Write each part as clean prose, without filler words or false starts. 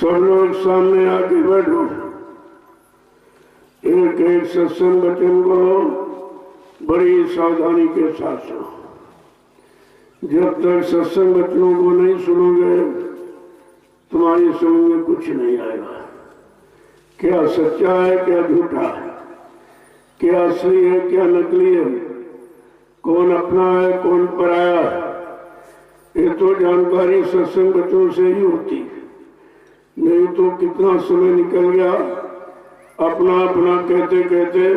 सब लोग सामने आके बैठो। एक एक सत्संग वचन को बड़ी सावधानी के साथ सुनो। जब तक सत्संग वचनों को नहीं सुनोगे तुम्हारी समझ में कुछ नहीं आएगा। क्या सच्चा है, क्या झूठा है, क्या असली है, क्या नकली है, कौन अपना है, कौन पराया है, ये तो जानकारी सत्संग वचनों से ही होती है। नहीं तो कितना समय निकल गया अपना अपना कहते कहते,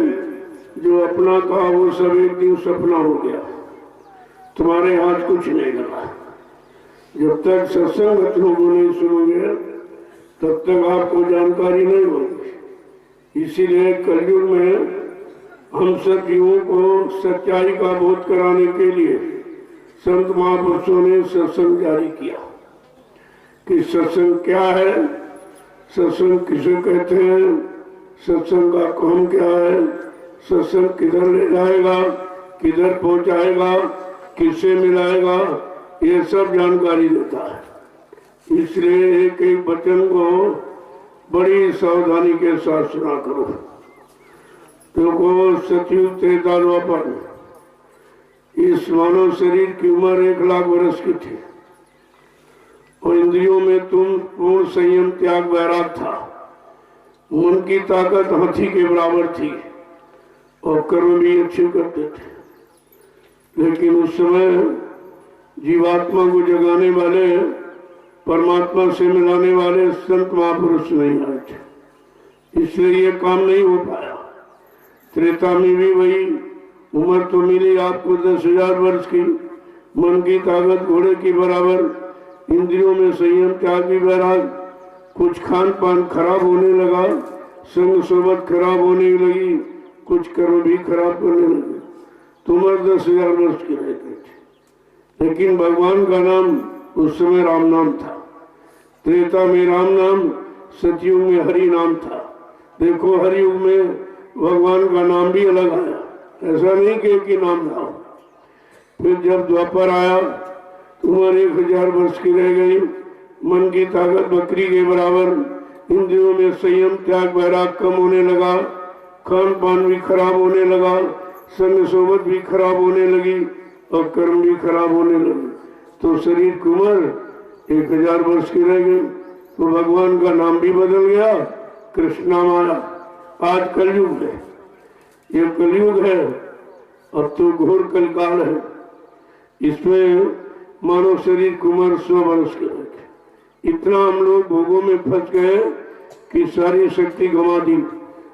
जो अपना कहा वो सब एक दिन सपना हो गया, तुम्हारे हाथ कुछ नहीं लगा। जब तक सत्संग वचनों को नहीं सुनोगे तब तक आपको जानकारी नहीं होगी। इसीलिए कलयुग में हम सब जीवों को सच्चाई का बोध कराने के लिए संत महापुरुषों ने सत्संग जारी किया कि सत्संग क्या है, सत्संग किसे कहते हैं, सत्संग का काम क्या है, सत्संग किधर ले जाएगा, किधर पहुंचाएगा, किससे मिलाएगा, ये सब जानकारी देता है। इसलिए एक एक वचन को बड़ी सावधानी के साथ सुना करो। देखो सतयुग त्रेता द्वापर इस मानव शरीर की उम्र 1 लाख वर्ष की थी और इंद्रियों में तुम पूर्ण संयम त्याग वैराग था। मन की ताकत हाथी के बराबर थी और कर्म भी अच्छे करते थे। लेकिन उस समय जीवात्मा को जगाने वाले, परमात्मा से मिलाने वाले संत महापुरुष नहीं आए थे, इसलिए ये काम नहीं हो पाया। त्रेता में भी वही उम्र तो मिली आपको 10,000 वर्ष की, मन की ताकत घोड़े की बराबर, इंद्रियों में संयम त्याग भी वैराग, कुछ खान पान खराब होने लगा, संग सोबत खराब होने लगी, कुछ कर्म भी खराब करने लगे। तो उम्र 10,000 वर्ष की रह गई थी। लेकिन भगवान का नाम उस समय राम नाम था। त्रेता में राम नाम, सतयुग में हरि नाम था। देखो हरियुग में भगवान का नाम भी अलग आया, ऐसा नहीं कि एक ही नाम था। फिर जब द्वापर आया उम्र 1000 वर्ष की रह गई, मन की ताकत बकरी के बराबर, इंद्रियों में संयम त्याग वैराग कम होने लगा, खान पान भी खराब होने लगा, संग सोबत भी खराब होने लगी और कर्म भी खराब होने लगे। तो शरीर की उम्र 1000 वर्ष की रह गई। तो भगवान का नाम भी बदल गया, कृष्ण नाम आया। आज कलयुग है, ये कलयुग है, अब तो घोर कलकाल है। इसमें मानव शरीर की उम्र 100 वर्ष की है। इतना हम लोग भोगों में फंस गए कि सारी शक्ति गंवा दी,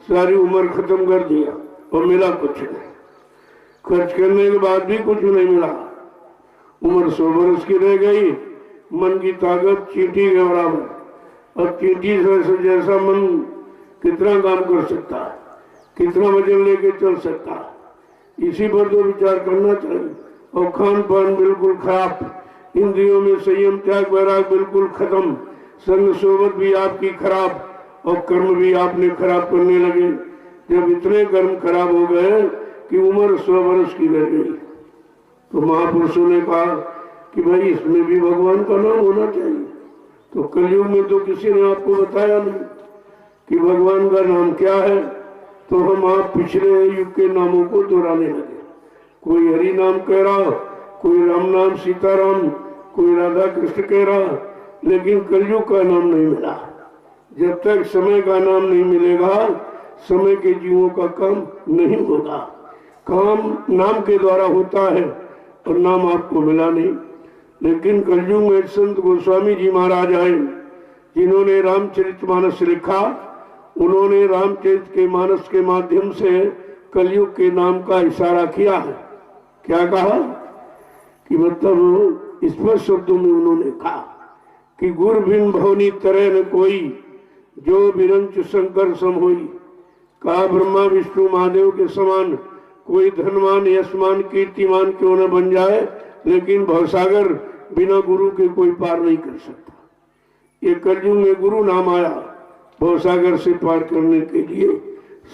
सारी उम्र खत्म कर दिया और मिला कुछ नहीं। खर्च करने के बाद भी कुछ नहीं मिला। उम्र 100 वर्ष की रह गई, मन की ताकत चींटी के बराबर। अब चींटी से जैसा मन कितना काम कर सकता है, कितना वजन लेके चल सकता है, इसी पर तो विचार करना चाहिए। और खान पान बिल्कुल खराब, इंद्रियों में संयम त्याग वैराग बिल्कुल खत्म, संग सोबत भी आपकी खराब और कर्म भी आपने खराब करने लगे। जब इतने कर्म खराब हो गए कि उम्र 100 वर्ष की रह गई, तो महापुरुषों ने कहा कि भाई इसमें भी भगवान का नाम होना चाहिए। तो कलयुग में तो किसी ने आपको बताया नहीं कि भगवान का नाम क्या है, तो हम आप पिछले युग के नामों को दोहराने लगे। कोई हरि नाम कह रहा, कोई राम नाम सीताराम, कोई राधा कृष्ण कह रहा, लेकिन कलयुग का नाम नहीं मिला। जब तक समय का नाम नहीं मिलेगा, समय के जीवों का काम नहीं होगा। काम नाम के द्वारा होता है और नाम आपको मिला नहीं। लेकिन कलयुग में संत गोस्वामी जी महाराज आए, जिन्होंने रामचरितमानस लिखा। उन्होंने रामचरित के मानस के माध्यम से कलयुग के नाम का इशारा किया है। क्या कहा कि मतलब स्पष्ट शब्दों में उन्होंने कहा कि गुर बिन भवनी तरह न कोई, जो बिरंच शंकर सम होई। कहा ब्रह्मा विष्णु महादेव के समान कोई धनवान यशमान कीर्तिमान क्यों न बन जाए, लेकिन भवसागर बिना गुरु के कोई पार नहीं कर सकता। ये कलयुग में गुरु नाम आया भवसागर से पार करने के लिए,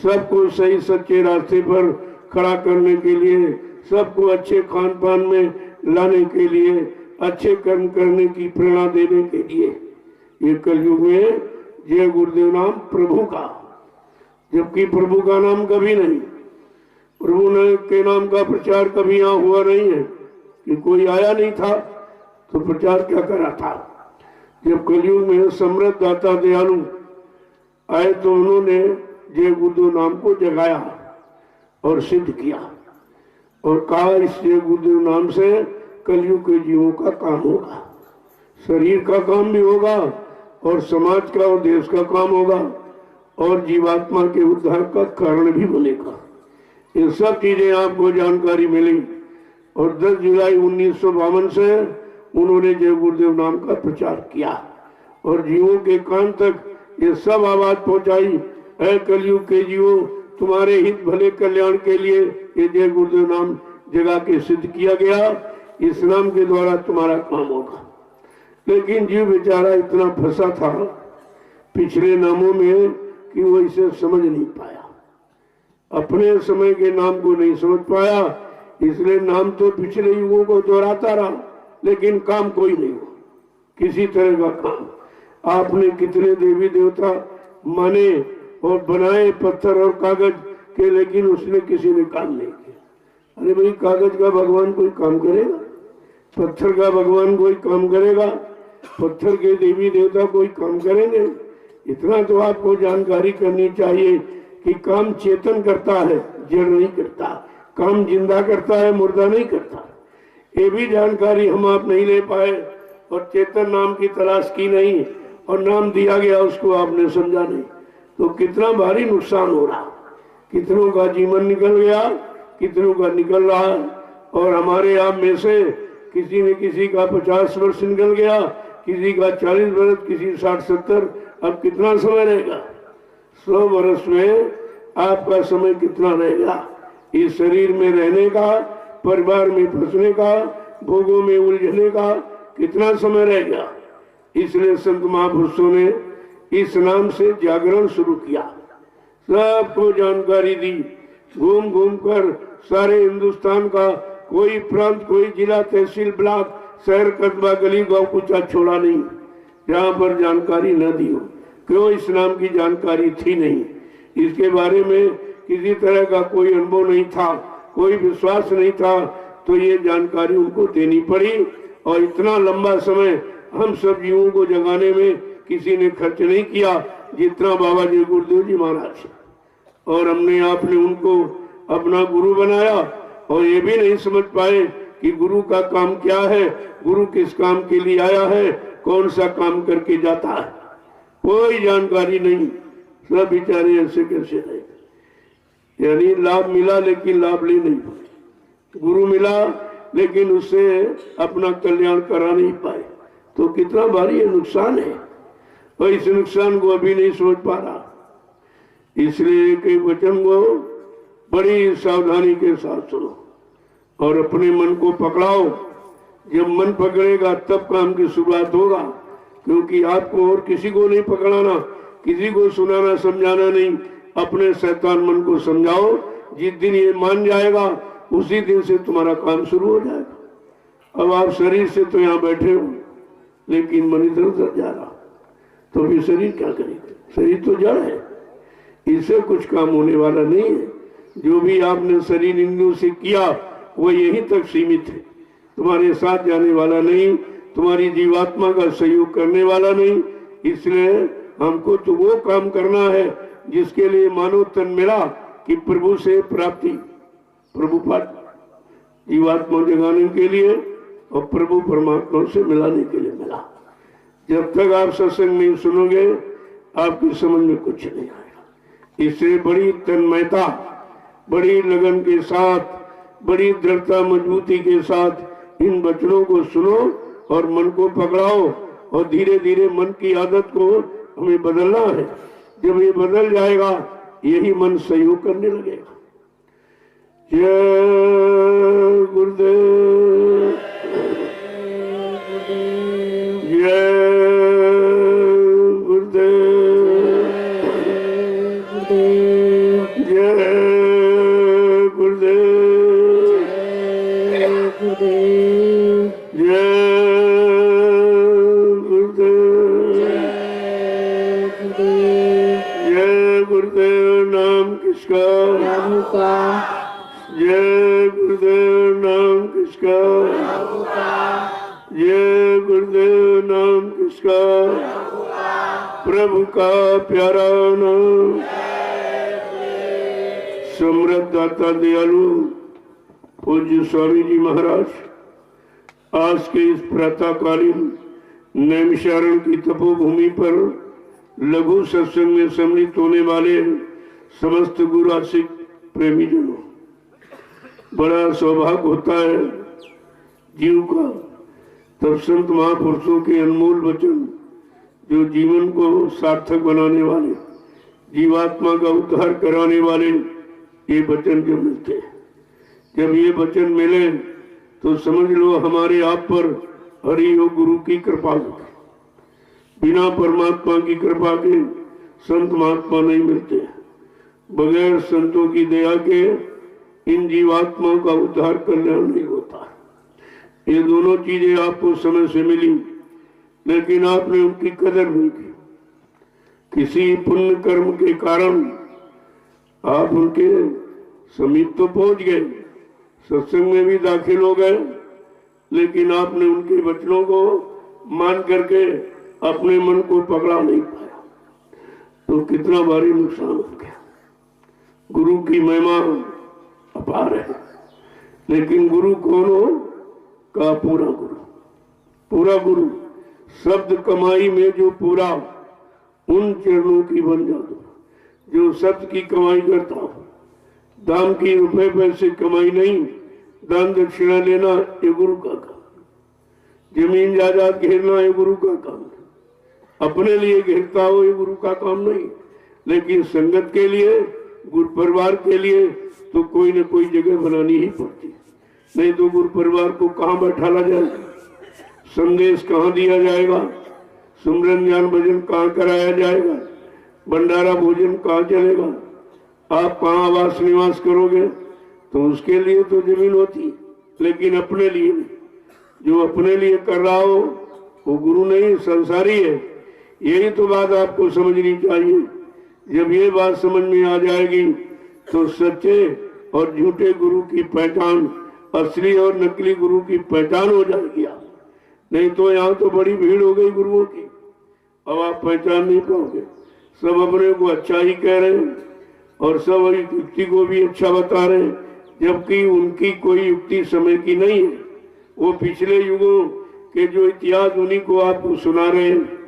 सबको सही सच्चे रास्ते पर खड़ा करने के लिए, सबको अच्छे खान पान में लाने के लिए, अच्छे कर्म करने की प्रेरणा देने के लिए। ये कलयुग में जय गुरुदेव नाम प्रभु का, जबकि प्रभु का नाम कभी नहीं, प्रभु ने के नाम का प्रचार कभी यहाँ हुआ नहीं है कि कोई आया नहीं था तो प्रचार क्या करा था। जब कलयुग में समृद्ध दाता दयालु आए तो उन्होंने जय गुरुदेव नाम को जगाया और सिद्ध किया और कहा इस जय गुरुदेव नाम से कलयुग के जीवों का काम होगा, शरीर का काम भी होगा और समाज का और देश का काम होगा और जीवात्मा के उद्धार का कारण भी बनेगा। ये सब चीजें आपको जानकारी मिली और 10 जुलाई 1952 से उन्होंने जय गुरुदेव नाम का प्रचार किया और जीवों के कान तक ये सब आवाज पहुंचाई, ऐ कलयुग के जीवों तुम्हारे हित भले कल्याण के लिए ये जय गुरुदेव नाम जगा के सिद्ध किया गया, इस नाम के द्वारा तुम्हारा काम होगा। लेकिन जीव बेचारा इतना फंसा था पिछले नामों में कि वो इसे समझ नहीं पाया, अपने समय के नाम को नहीं समझ पाया, इसलिए नाम तो पिछले युगों को दोहराता रहा लेकिन काम कोई नहीं हुआ, किसी तरह का काम। आपने कितने देवी देवता माने और बनाए पत्थर और कागज के, लेकिन उसने किसी ने काम नहीं किया। अरे भाई, कागज का भगवान कोई काम करेगा? पत्थर का भगवान कोई काम करेगा? पत्थर के देवी देवता कोई काम करेंगे? इतना तो आपको जानकारी करनी चाहिए कि काम चेतन करता है, जड़ नहीं करता। काम जिंदा करता है, मुर्दा नहीं करता। ये भी जानकारी हम आप नहीं ले पाए और चेतन नाम की तलाश की नहीं और नाम दिया गया उसको आपने समझा नहीं, तो कितना भारी नुकसान हो रहा। कितनों का जीवन निकल गया, कितनों का निकल रहा है। और हमारे आप में से किसी न किसी का 50 वर्ष निकल गया, किसी का 40 वर्ष, किसी 60-70। अब कितना समय रहेगा? 100 वर्ष में आपका समय कितना रहेगा? इस शरीर में रहने का, परिवार में फंसने का, भोगों में उलझने का कितना समय रहेगा? इसलिए संत महापुरुषों ने इस नाम से जागरण शुरू किया, सबको जानकारी दी। घूम घूम कर सारे हिंदुस्तान का कोई प्रांत, कोई जिला, तहसील, ब्लॉक, शहर, कस्बा, गली, गांव कुछ छोड़ा नहीं जहां पर जानकारी न दी हो। क्यों? इस नाम की जानकारी थी नहीं, इसके बारे में किसी तरह का कोई अनुभव नहीं था, कोई विश्वास नहीं था, तो ये जानकारी उनको देनी पड़ी। और इतना लंबा समय हम सब जीवों को जगाने में किसी ने खर्च नहीं किया जितना बाबा जी गुरुदेव जी महाराज। और हमने आपने उनको अपना गुरु बनाया और ये भी नहीं समझ पाए कि गुरु का काम क्या है, गुरु किस काम के लिए आया है, कौन सा काम करके जाता है, कोई जानकारी नहीं। सब बेचारे ऐसे कैसे रहे, यानी लाभ मिला लेकिन लाभ ले नहीं पाए, गुरु मिला लेकिन उससे अपना कल्याण करा नहीं पाए, तो कितना भारी ये नुकसान है। और इस नुकसान को अभी नहीं सोच पा रहा, इसलिए कई वचन को बड़ी सावधानी के साथ सुनो और अपने मन को पकड़ाओ। जब मन पकड़ेगा तब काम की शुरुआत होगा, क्योंकि आपको और किसी को नहीं पकड़ाना, किसी को सुनाना समझाना नहीं, अपने शैतान मन को समझाओ। जिस दिन ये मान जाएगा उसी दिन से तुम्हारा काम शुरू हो जाएगा। अब आप शरीर से तो यहाँ बैठे हो लेकिन मन इधर उधर जा रहा, तो फिर शरीर क्या करेगा? शरीर तो जड़ है, इससे कुछ काम होने वाला नहीं है। जो भी आपने शरीर इंद्रियों से किया वो यहीं तक सीमित है, तुम्हारे साथ जाने वाला नहीं, तुम्हारी जीवात्मा का सहयोग करने वाला नहीं। इसलिए हमको तो वो काम करना है जिसके लिए मानव तन मिला कि प्रभु से प्राप्ति, प्रभु पाठ जीवात्मा जगाने के लिए और प्रभु परमात्मा से मिलाने के लिए मिला। जब तक आप सत्संग नहीं सुनोगे आपकी समझ में कुछ नहीं आएगा। इससे बड़ी तन्मयता, बड़ी लगन के साथ, बड़ी दृढ़ता, मजबूती के साथ इन वचनों को सुनो और मन को पकड़ाओ। और धीरे धीरे मन की आदत को हमें बदलना है। जब ये बदल जाएगा यही मन सहयोग करने लगेगा। जय गुरुदेव, जय गुरुदेव, जय गुरुदेव, जय गुरुदेव। गुरुदेव। जय गुरुदेव नाम किसका? प्रभु का। जय गुरुदेव नाम किसका? प्रभु का। जय गुरुदेव नाम किसका? प्रभु का। प्रभु का प्यारा नाम। समृद्ध दाता दयालु पूज्य स्वामी जी महाराज, आज के इस प्रातःकालीन नैमिषारण्य की तपोभूमि पर लघु सत्संग में सम्मिलित होने वाले समस्त गुरु आशिक प्रेमी जनों, बड़ा सौभाग्य होता है जीव का तब संत महापुरुषों के अनमोल वचन, जो जीवन को सार्थक बनाने वाले, जीवात्मा का उद्धार कराने वाले ये वचन जब मिलते हैं, जब ये वचन मिले तो समझ लो हमारे आप पर हरि और गुरु की कृपा होगी। बिना परमात्मा की कृपा के संत महात्मा नहीं मिलते। बगैर संतों की दया के इन जीवात्माओं का उद्धार कल्याण नहीं होता। ये दोनों चीजें आपको समय से मिली, लेकिन आपने उनकी कदर नहीं की। किसी पुण्य कर्म के कारण आप उनके समीप तो पहुंच गए, सत्संग में भी दाखिल हो गए, लेकिन आपने उनके वचनों को मान करके अपने मन को पकड़ा नहीं पाया, तो कितना भारी नुकसान हो गया। गुरु की महिमा अपार है, लेकिन गुरु कौन हो? का पूरा गुरु। पूरा गुरु शब्द कमाई में जो पूरा, उन चरणों की बन जा दो जो शब्द की कमाई करता हो। दाम की रुपए पैसे कमाई नहीं, दान दक्षिणा लेना ये गुरु का काम। जमीन जायदाद घेरना ये गुरु का काम। अपने लिए घेरता हो ये गुरु का काम नहीं, लेकिन संगत के लिए, गुरु परिवार के लिए तो कोई न कोई जगह बनानी ही पड़ती, नहीं तो गुरु परिवार को कहाँ बैठाला जाएगा, संदेश कहाँ दिया जाएगा, सुमरन ज्ञान भजन कहाँ कराया जाएगा, भंडारा भोजन कहाँ चलेगा, आप कहाँ आवास निवास करोगे? तो उसके लिए तो जमीन होती, लेकिन अपने लिए नहीं। जो अपने लिए कर रहा हो वो गुरु नहीं, संसारी है। यही तो बात आपको समझनी चाहिए। जब ये बात समझ में आ जाएगी तो सच्चे और झूठे गुरु की पहचान, असली और नकली गुरु की पहचान हो जाएगी। नहीं तो यहाँ तो बड़ी भीड़ हो गई गुरुओं की, अब आप पहचान नहीं पाओगे। सब अपने को अच्छा ही कह रहे हैं और सब युक्ति को भी अच्छा बता रहे हैं, जबकि उनकी कोई युक्ति समय की नहीं है। वो पिछले युगों के जो इतिहास उन्हीं को आपको सुना रहे हैं।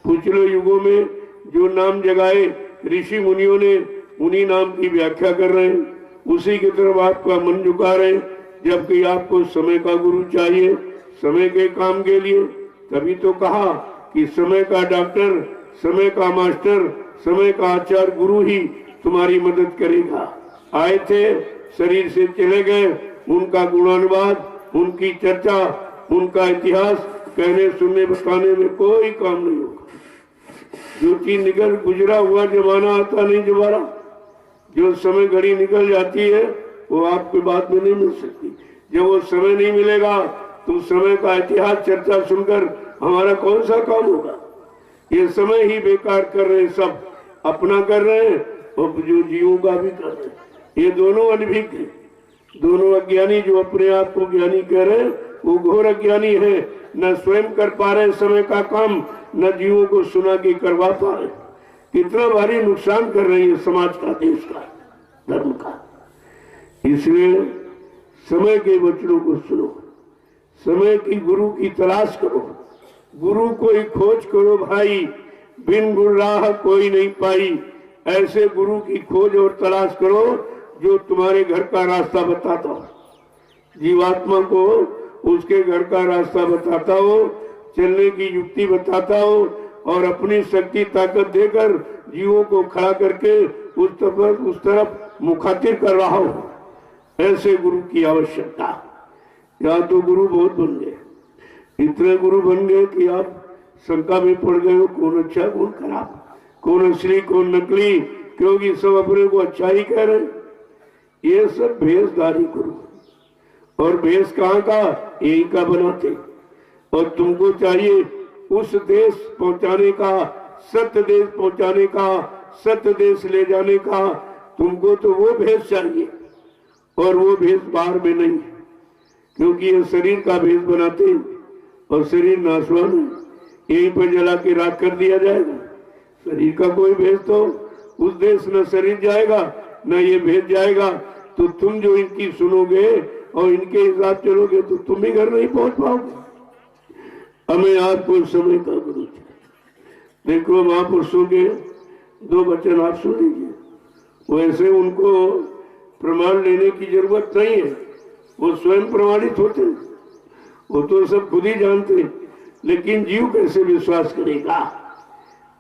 पिछले युगों में जो नाम जगाए ऋषि मुनियों ने, उन्हीं नाम की व्याख्या कर रहे हैं, उसी की तरफ आपका मन झुका रहे हैं। जबकि आपको समय का गुरु चाहिए, समय के काम के लिए। तभी तो कहा कि समय का डॉक्टर, समय का मास्टर, समय का आचार्य गुरु ही तुम्हारी मदद करेगा। आए थे, शरीर से चले गए, उनका गुणानुवाद, उनकी चर्चा, उनका इतिहास कहने सुनने बताने में कोई काम नहीं होगा। जो चीज निकल गुजरा हुआ जमाना आता नहीं दोबारा। जो समय घड़ी निकल जाती है वो आपके बाद में नहीं मिल सकती। जब वो समय नहीं मिलेगा तो समय का इतिहास चर्चा सुनकर हमारा कौन सा काम होगा? ये समय ही बेकार कर रहे हैं, सब अपना कर रहे हैं और जो जीवों का भी कर रहे हैं। ये दोनों अनभिज्ञ हैं, दोनों अज्ञानी। जो अपने आप को ज्ञानी कह रहे हैं वो घोर अज्ञानी है, न स्वयं कर पा रहे समय का काम, न जीवों को सुना के करवा पा रहे। कितना भारी नुकसान कर रही है समाज का, देश का, धर्म का। इसलिए समय के वचनों को सुनो, समय की गुरु की तलाश करो, गुरु को ही खोज करो भाई, बिन गुरु राह कोई नहीं पाई। ऐसे गुरु की खोज और तलाश करो जो तुम्हारे घर का रास्ता बताता हो, जीवात्मा को उसके घर का रास्ता बताता हो, चलने की युक्ति बताता हो और अपनी शक्ति ताकत देकर जीवों को खड़ा करके उस तरफ मुखातिब कर रहा हो। ऐसे गुरु की आवश्यकता। या तो गुरु बहुत बन गए, इतने गुरु बन गए कि आप शंका में पड़ गए हो कौन अच्छा कौन खराब, कौन असली कौन नकली, क्योंकि सब अपने को अच्छा ही कह रहे हैं। ये सब भेषधारी गुरु, और भेष कहाँ का? यही का बनाते। और तुमको चाहिए उस देश पहुंचाने का सत्य देश पहुंचाने का, सत्य देश ले जाने का, तुमको तो वो भेष चाहिए और वो भेष बाहर में नहीं, क्योंकि ये शरीर का भेष बनाते हैं और शरीर नाशवान है, यहीं पर जला के राख कर दिया जाएगा। शरीर का कोई भेष तो उस देश न शरीर जाएगा न ये भेष जाएगा। तो तुम जो इनकी सुनोगे और इनके हिसाब चलोगे तो तुम भी घर नहीं पहुंच पाओगे। हमें आपको समय का गुरु चाहिए। देखो महापुरुषों के दो वचन आप सुन लीजिए, वैसे उनको प्रमाण लेने की जरूरत नहीं है, वो स्वयं प्रमाणित होते हैं, वो तो सब खुद ही जानते हैं। लेकिन जीव कैसे विश्वास करेगा?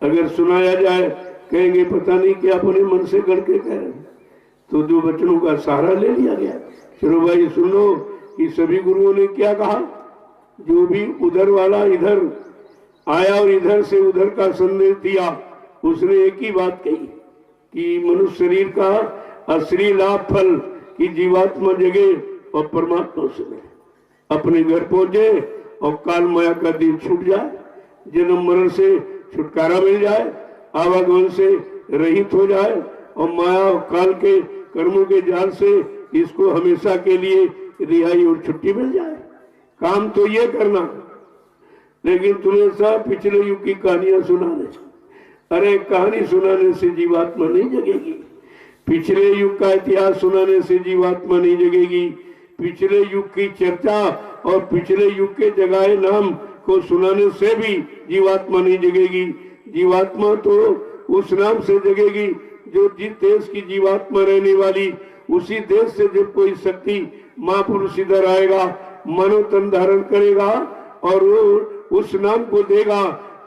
अगर सुनाया जाए कहेंगे पता नहीं क्या अपने मन से करके कह रहे हैं। तो दो वचनों का सहारा ले लिया गया। चलो भाई सुनो कि सभी गुरुओं ने क्या कहा। जो भी उधर वाला इधर आया और इधर से उधर का संदेश दिया, उसने एक ही बात कही कि मनुष्य शरीर का असली लाभ फल की जीवात्मा जगे और परमात्मा से मिले, अपने घर पहुंचे और काल माया का दिन छूट जाए, जन्म मरण से छुटकारा मिल जाए, आवागमन से रहित हो जाए और माया और काल के कर्मों के जाल से इसको हमेशा के लिए रिहाई और छुट्टी मिल जाए। काम तो ये करना, लेकिन तुम्हें सब पिछले युग की कहानियां सुनाने। अरे कहानी सुनाने से जीवात्मा नहीं जगेगी, पिछले युग का इतिहास सुनाने से जीवात्मा नहीं जगेगी, पिछले युग की चर्चा और पिछले युग के जगाए नाम को सुनाने से भी जीवात्मा नहीं जगेगी। जीवात्मा तो उस नाम से जगेगी जो जिस देश की जीवात्मा रहने वाली, उसी देश से जब कोई शक्ति महापुरुष इधर आएगा, मनो तन धारण करेगा और वो उस नाम को देगा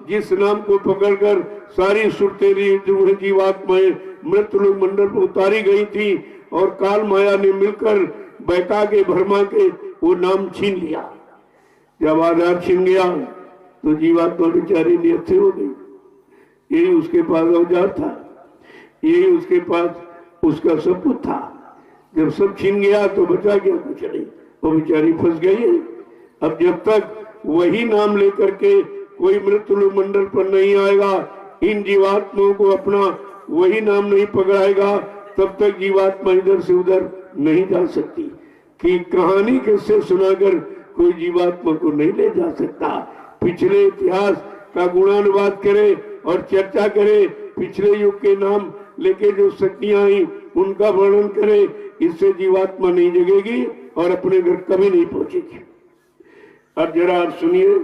जिस नाम को पकड़कर सारी सुरतेरी जीवात्माएं मृत्युलोक मंडल पर उतारी गई थी और काल माया ने मिलकर बैठा के भरमा के वो नाम छीन लिया। जब आधार छीन गया तो जीवात्मा बेचारी निहत्थे हो गई। यही उसके पास औजार था, यही उसके पास उसका सब कुछ था। जब सब छीन गया तो बचा गया कुछ नहीं, वो बेचारी फंस गई है। अब जब तक वही नाम लेकर के कोई मृत्युलोक मंडल पर नहीं आएगा, इन जीवात्माओं को अपना वही नाम नहीं पकड़ाएगा, तब तक जीवात्मा इधर से उधर नहीं जा सकती। कि कहानी किससे सुनाकर कोई जीवात्मा को नहीं ले जा सकता। पिछले इतिहास का गुणानुवाद करे और चर्चा करे, पिछले युग के नाम लेके जो शक्तियां आई उनका वर्णन करे, इससे जीवात्मा नहीं जगेगी और अपने घर कभी नहीं पहुंचेगी। अब जरा आप सुनिए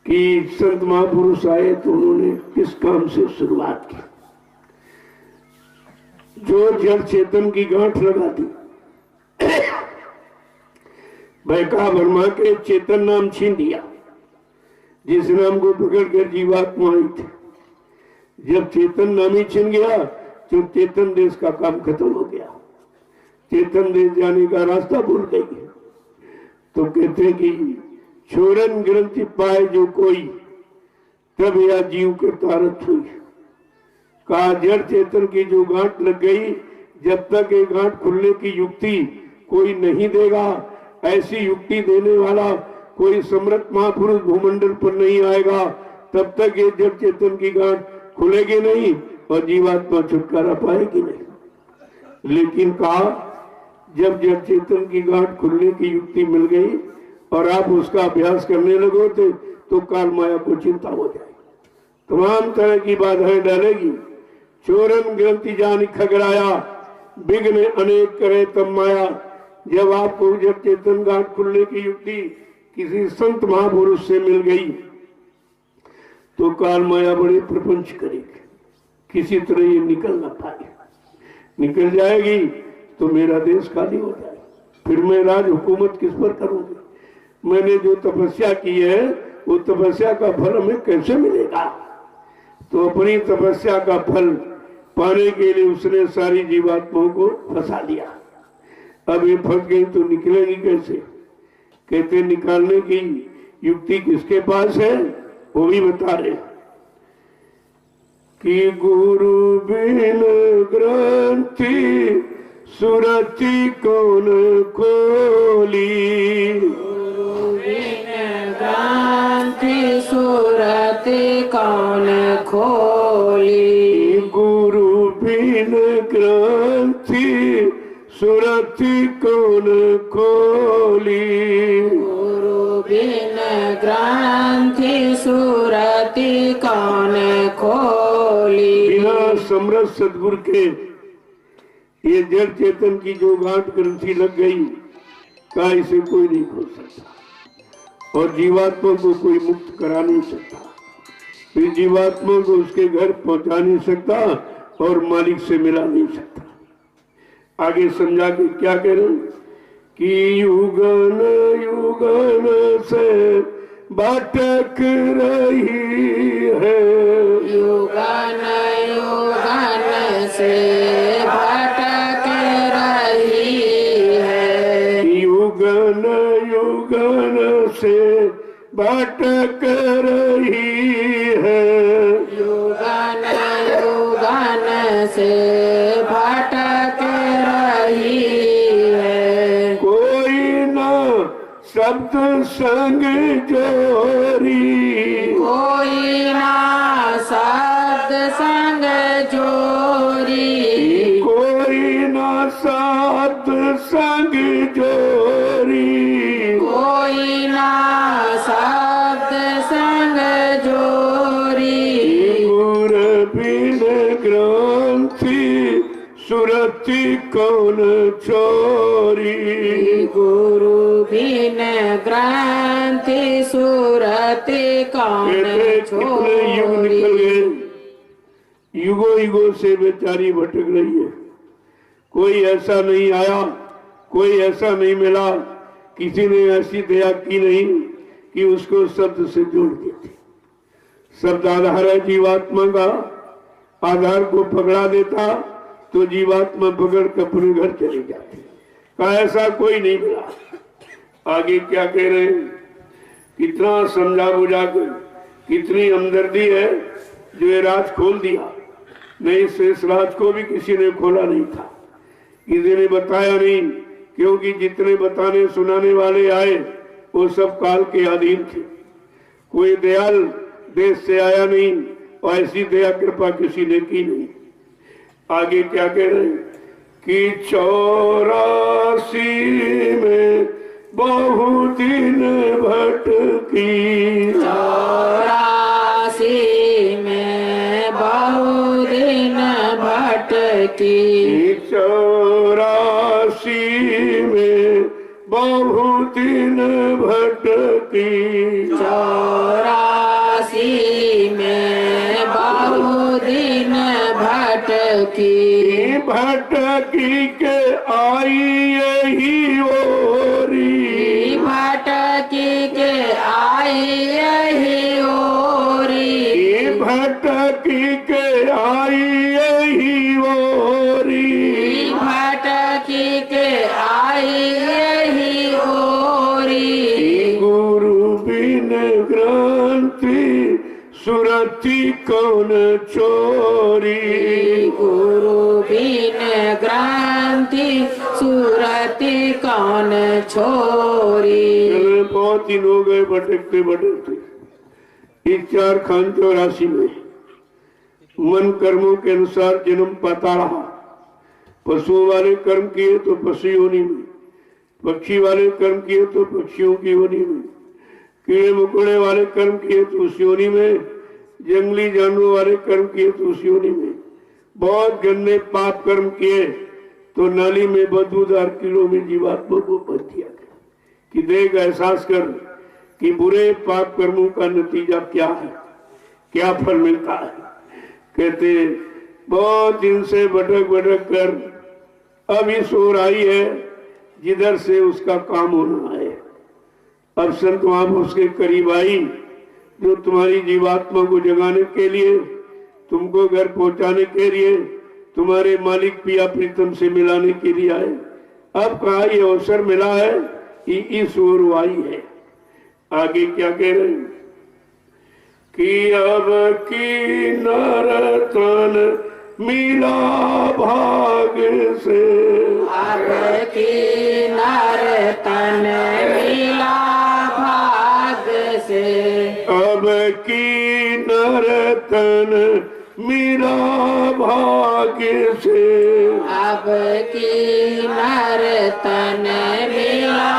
कि संत महापुरुष आए तो उन्होंने किस काम से शुरुआत की। जो जड़ चेतन की गांठ लगा दी, बैका भरमा के चेतन नाम छीन दिया, जिस नाम को पकड़कर जीवात्मा आई थी। जब चेतन नाम ही छिन गया तो चेतन देश का काम खत्म हो गया, चेतन देश जाने का रास्ता भूल गई। तो कहते हैं कि छोरन ग्रंथि पाए जो कोई, तब या जीव के तारत हुई। कहा जड़ चेतन की जो गांठ लग गई, जब तक ये गांठ खुलने की युक्ति कोई नहीं देगा, ऐसी युक्ति देने वाला कोई सम्राट महापुरुष भूमंडल पर नहीं आएगा, तब तक ये जड़ चेतन की गांठ खुलेगी नहीं और जीवात्मा छुटकारा पाएगी नहीं। लेकिन कहा जब जड़ चेतन की गांठ खुलने की युक्ति मिल गई और आप उसका अभ्यास करने लगोगे तो काल माया को चिंता हो जाएगी, तमाम तरह की बाधाएं डालेगी। चोरन ग्रंथि जान खगड़ाया, विघ्न अनेक करे तब माया। जब आपको जब चेतन गांठ खुलने की युक्ति किसी संत महापुरुष से मिल गई तो काल माया बड़े प्रपंच करेगी, किसी तरह ये निकल ना पाए। निकल जाएगी तो मेरा देश खाली हो जाए, फिर मैं राज हुकूमत किस पर करूंगी। मैंने जो तपस्या की है वो तपस्या का फल हमें कैसे मिलेगा। तो अपनी तपस्या का फल पाने के लिए उसने सारी जीवात्माओं को फंसा लिया। अब ये फंस गई तो निकलेगी कैसे। कहते निकालने की युक्ति किसके पास है वो भी बता रहे कि गुरु बिन ग्रंथि सुरति कौन खोली, गुरु बिन ग्रंथि सुरति कौन खोली। गुरु बिन ग्रंथि सुरति कौन खोली। गुरु बिन ग्रंथि सुरति कौन खोली। बिना समरथ सदगुरु के ये जड़ चेतन की जो गांठ ग्रंथि लग गई का इसे कोई नहीं खोल सकता और जीवात्मा को कोई मुक्त करा नहीं सकता। फिर जीवात्मा को उसके घर पहुंचा नहीं सकता और मालिक से मिला नहीं सकता। आगे समझा के क्या कह रहे हैं कि युगन युगन से भटक रही है। युगन युगन से भटक रही है। युगन युगन से भटक रही है। युगन युगन से भटक रही है। कोई ना शब्द संग जोरी। कोई ना शब्द संग जोरी। कोई ना शब्द संग जोरी। कोई ना शब्द संग जोरी। गुर बिन ग्रंथि सुरति कौन छोरी। गुरु बिन ग्रंथि सुरति कौन कितने युग निकल छोरी। गए, युगों युगों से बेचारी भटक रही है। कोई ऐसा नहीं आया, कोई ऐसा नहीं मिला, किसी ने ऐसी दया की नहीं कि उसको शब्द से जोड़ देती। शब्द आधार है जीवात्मा का, आधार को पकड़ा देता तो जीवात्मा पकड़ कर अपने घर चली जाती। का ऐसा कोई नहीं मिला। आगे क्या कह रहे हैं, कितना समझा बुझा कर, कितनी हमदर्दी है जो ये राज खोल दिया। नहीं से इस राज को भी किसी ने खोला नहीं था, किसी ने बताया नहीं, क्योंकि जितने बताने सुनाने वाले आए वो सब काल के अधीन थे। कोई दयाल देश से आया नहीं और ऐसी दया कृपा किसी ने की नहीं। आगे क्या कह रहे हैं कि 84 में बहु दिन भटकी। 84 में बहु दिन भटकी। 84 में बहु दिन भटकी। 84 में बहु दिन भटकी। भटकी के आई यही ओरी। भटकी के आई यही ओरी। भटकी के आई यही ओरी। भटकी के आई यही ओरी। गुरु बिन ग्रंथि सुरति कौन चोरी। गुरु बिन ग्रंथि सुरति कौन छोरी। बहुत दिन हो गए भटकते भटकते। इस 4 खान 84 में मन कर्मों के अनुसार जन्म पाता रहा। पशुओं वाले कर्म किए तो पशु योनि में, पक्षी वाले कर्म किए तो पक्षियों की योनि में, कीड़े मकोड़े वाले कर्म किए तो उस योनि में, जंगली जानवरों वाले कर्म किए तो उस योनि में। बहुत गंदे पाप कर्म किए तो नाली में बदबूदार कीड़ों में जीवात्मा को बच दिया गया कि देख एहसास कर कि बुरे पाप कर्मों का नतीजा क्या है, क्या फल मिलता है। कहते बहुत दिन से भटक भटक कर अब इस ओर आई है जिधर से उसका काम होना है। अब संत महापुरुष के करीब आई जो तुम्हारी जीवात्मा को जगाने के लिए, तुमको घर पहुंचाने के लिए, तुम्हारे मालिक पिया प्रीतम से मिलाने के लिए आए। अब कहा ये अवसर मिला है कि इस ओर आई है। आगे क्या कह रहे हैं कि अब की नरतन मिला भाग से। अब की नरतन मिला भाग से। अब की नर्तन मेरा भाग्य से, अब की नर्तन मेरा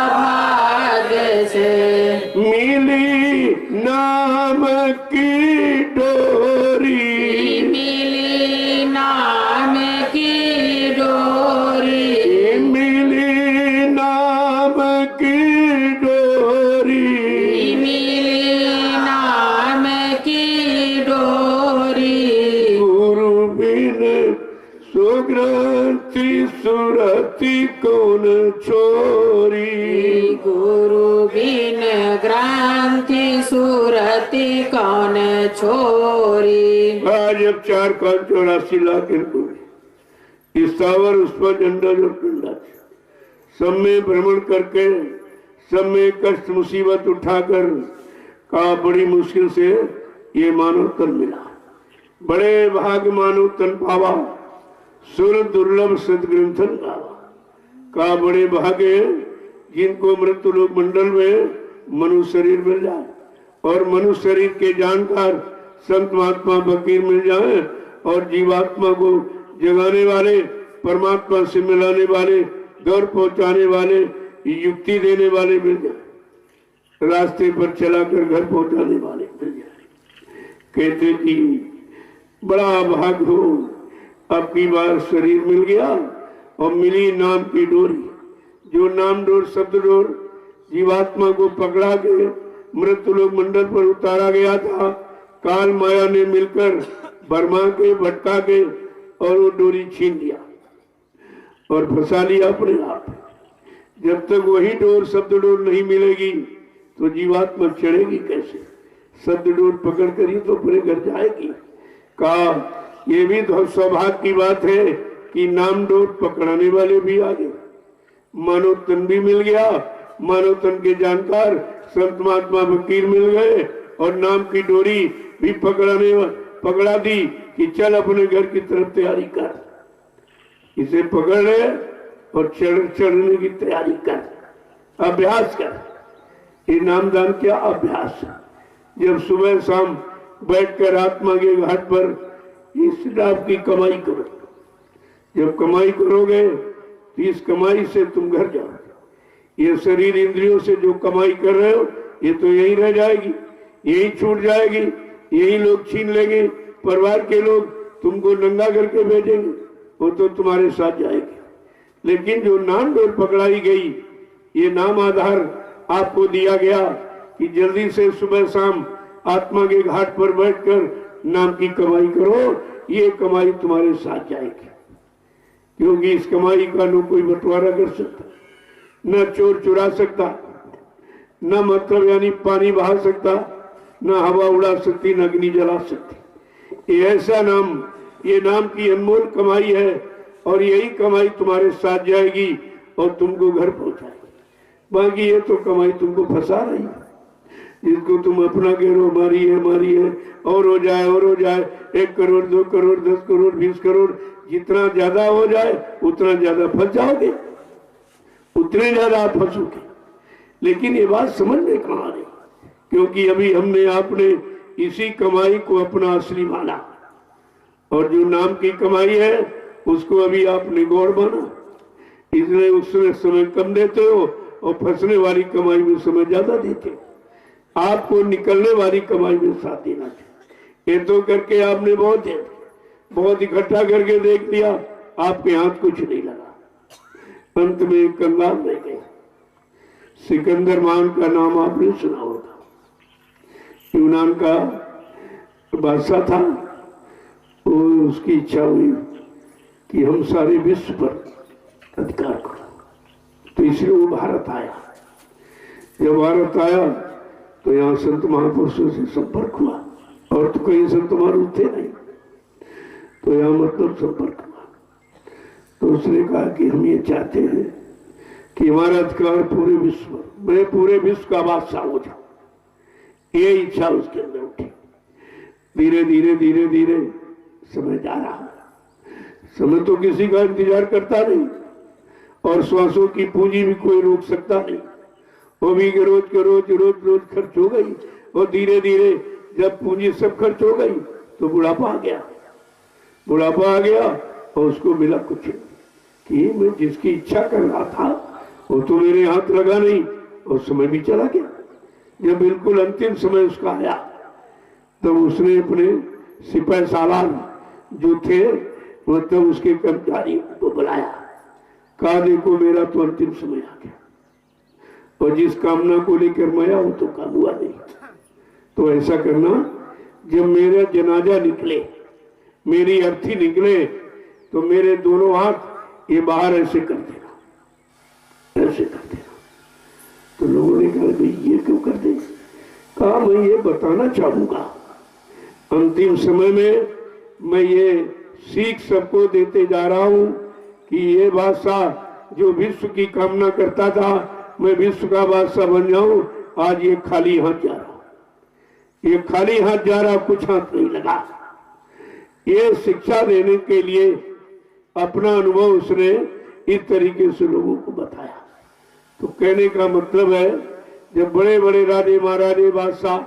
भाग्य से, मिली नाम की डोरी, मिली नाम की डोरी, मिली नाम की डोरी, मिली नाम की डोरी, गुरु बिन सुग्रंथि सुरति कौन छोरी, गुरु बिन ग्रंथि सुरति कौन छोरी। आज अब 4,84,00,000 इस स्थावर उस पर अंडज और पिंडज सब में भ्रमण करके सब में कष्ट मुसीबत उठाकर का बड़ी मुश्किल से ये मानव तन मिला। बड़े भाग मानव तन पावा, सुर दुर्लभ सदग्रंथन गावा। का बड़े भागे जिनको मृत्यु लोक मंडल में मनुष्य शरीर मिल जाए और मनुष्य शरीर के जानकार संत महात्मा फकीर मिल जाए और जीवात्मा को जगाने वाले, परमात्मा से मिलाने वाले, दौर पहुंचाने वाले, युक्ति देने वाले मिल जाए, रास्ते पर चलाकर घर पहुंचाने वाले मिल जाए। कहते जी बड़ा भाग हो, अब की बार शरीर मिल गया और मिली नाम की डोरी। जो नाम डोर शब्द डोर जीवात्मा को पकड़ा के मृत्यु लोक मंडल पर उतारा गया था, काल माया ने मिलकर बरमा के भटका के और वो डोरी छीन लिया और फंसा लिया अपने आप। जब तक वही डोर शब्द डोर नहीं मिलेगी तो जीवात्मा चढ़ेगी कैसे? शब्द डोर पकड़ कर ही तो अपने घर जाएगी। कहा ये भी तो सौभाग्य की बात है कि नाम डोर पकड़ाने वाले भी आ गए, मानव तन भी मिल गया, मानव तन के जानकार संत महात्मा फकीर मिल गए और नाम की डोरी भी पकड़ा दी कि चल अपने घर की तरफ तैयारी कर, इसे पकड़ ले और चढ़ने की तैयारी कर, अभ्यास कर। ये नामदान क्या अभ्यास है। जब सुबह शाम बैठकर आत्मा के घाट पर इस डाब की कमाई करो, जब कमाई करोगे तो इस कमाई से तुम घर जाओ। ये शरीर इंद्रियों से जो कमाई कर रहे हो ये तो यही रह जाएगी, यही छूट जाएगी, यही लोग छीन लेंगे, परिवार के लोग तुमको नंगा करके भेजेंगे, वो तो तुम्हारे साथ जाएगी। लेकिन जो नाम डोर पकड़ाई गई, ये नाम आधार आपको दिया गया कि जल्दी से सुबह शाम आत्मा के घाट पर बैठकर नाम की कमाई करो, ये कमाई तुम्हारे साथ जाएगी। क्योंकि इस कमाई का न कोई बंटवारा कर सकता, न चोर चुरा सकता, न मतलब यानी पानी बहा सकता, न हवा उड़ा सकती, न अग्नि जला सकती। ये ऐसा नाम, ये नाम की अनमोल कमाई है और यही कमाई तुम्हारे साथ जाएगी और तुमको घर पहुंचाएगी। बाकी ये तो कमाई तुमको फंसा रही है, जिसको तुम अपना कह रहे हो हमारी है और हो जाए 1 करोड़ 2 करोड़ 10 करोड़ 20 करोड़, जितना ज्यादा हो जाए उतना ज्यादा फंस जाओगे, उतने ज्यादा आप फंसोगे। लेकिन ये बात समझ में कहाँ रही, क्योंकि अभी हमने आपने इसी कमाई को अपना असली माना और जो नाम की कमाई है उसको अभी आपने गौर माना, इसलिए उसमें समय कम देते हो और फंसने वाली कमाई में समय ज्यादा देते हो। आपको निकलने वाली कमाई में साथ देना चाहिए। ये तो करके आपने बहुत इकट्ठा करके देख लिया, आपके हाथ कुछ नहीं लगा, अंत में कंगाल रह गए। सिकंदर मान का नाम आपने सुना होगा, यूनान का बादशाह था। वो उसकी इच्छा हुई कि हम सारे विश्व पर अधिकार करो, तो इसलिए वो भारत आया। जब भारत आया तो यहाँ संत महापुरुषों से संपर्क हुआ, और तो कहीं संत महापुरुष थे नहीं, तो यहाँ मतलब संपर्क हुआ। तो उसने कहा कि हम ये चाहते हैं कि हमारा अधिकार पूरे विश्व, मैं पूरे विश्व का बादशाह हो जाऊं। ये इच्छा उसके अंदर उठी। धीरे धीरे धीरे धीरे समय जा रहा, समय तो किसी का इंतजार करता नहीं और श्वासों की पूंजी भी कोई रोक सकता नहीं। वो भी रोज खर्च हो गई और धीरे धीरे जब पूंजी सब खर्च हो गई तो बुढ़ापा आ गया। बुढ़ापा आ गया और उसको मिला कुछ कि मैं जिसकी इच्छा कर रहा था वो तो मेरे हाथ लगा नहीं और समय भी चला गया। जब बिल्कुल अंतिम समय उसका आया तब उसने अपने सिपाही सालार जो थे मतलब उसके कर्मचारी को बुलाया, कहा देखो मेरा तो अंतिम समय आ गया और जिस कामना को लेकर मैं आया वो तो काम हुआ नहीं। तो ऐसा करना, जब मेरा जनाजा निकले, मेरी अर्थी निकले तो मेरे दोनों हाथ ये बाहर ऐसे कर देना, ऐसे कर देना। तो लोगों ने कहा भाई ये क्यों कर दे? कहा मैं ये बताना चाहूंगा अंतिम समय में मैं ये सीख सबको देते जा रहा हूं कि ये बादशाह जो विश्व की कामना करता था मैं विश्व का बादशाह बन जाऊं, आज ये खाली हाथ जा रहा, ये खाली हाथ जा रहा, कुछ हाथ नहीं लगा। ये शिक्षा देने के लिए अपना अनुभव उसने इस तरीके से लोगों को बताया। तो कहने का मतलब है जब बड़े बड़े राजे महाराजे बादशाह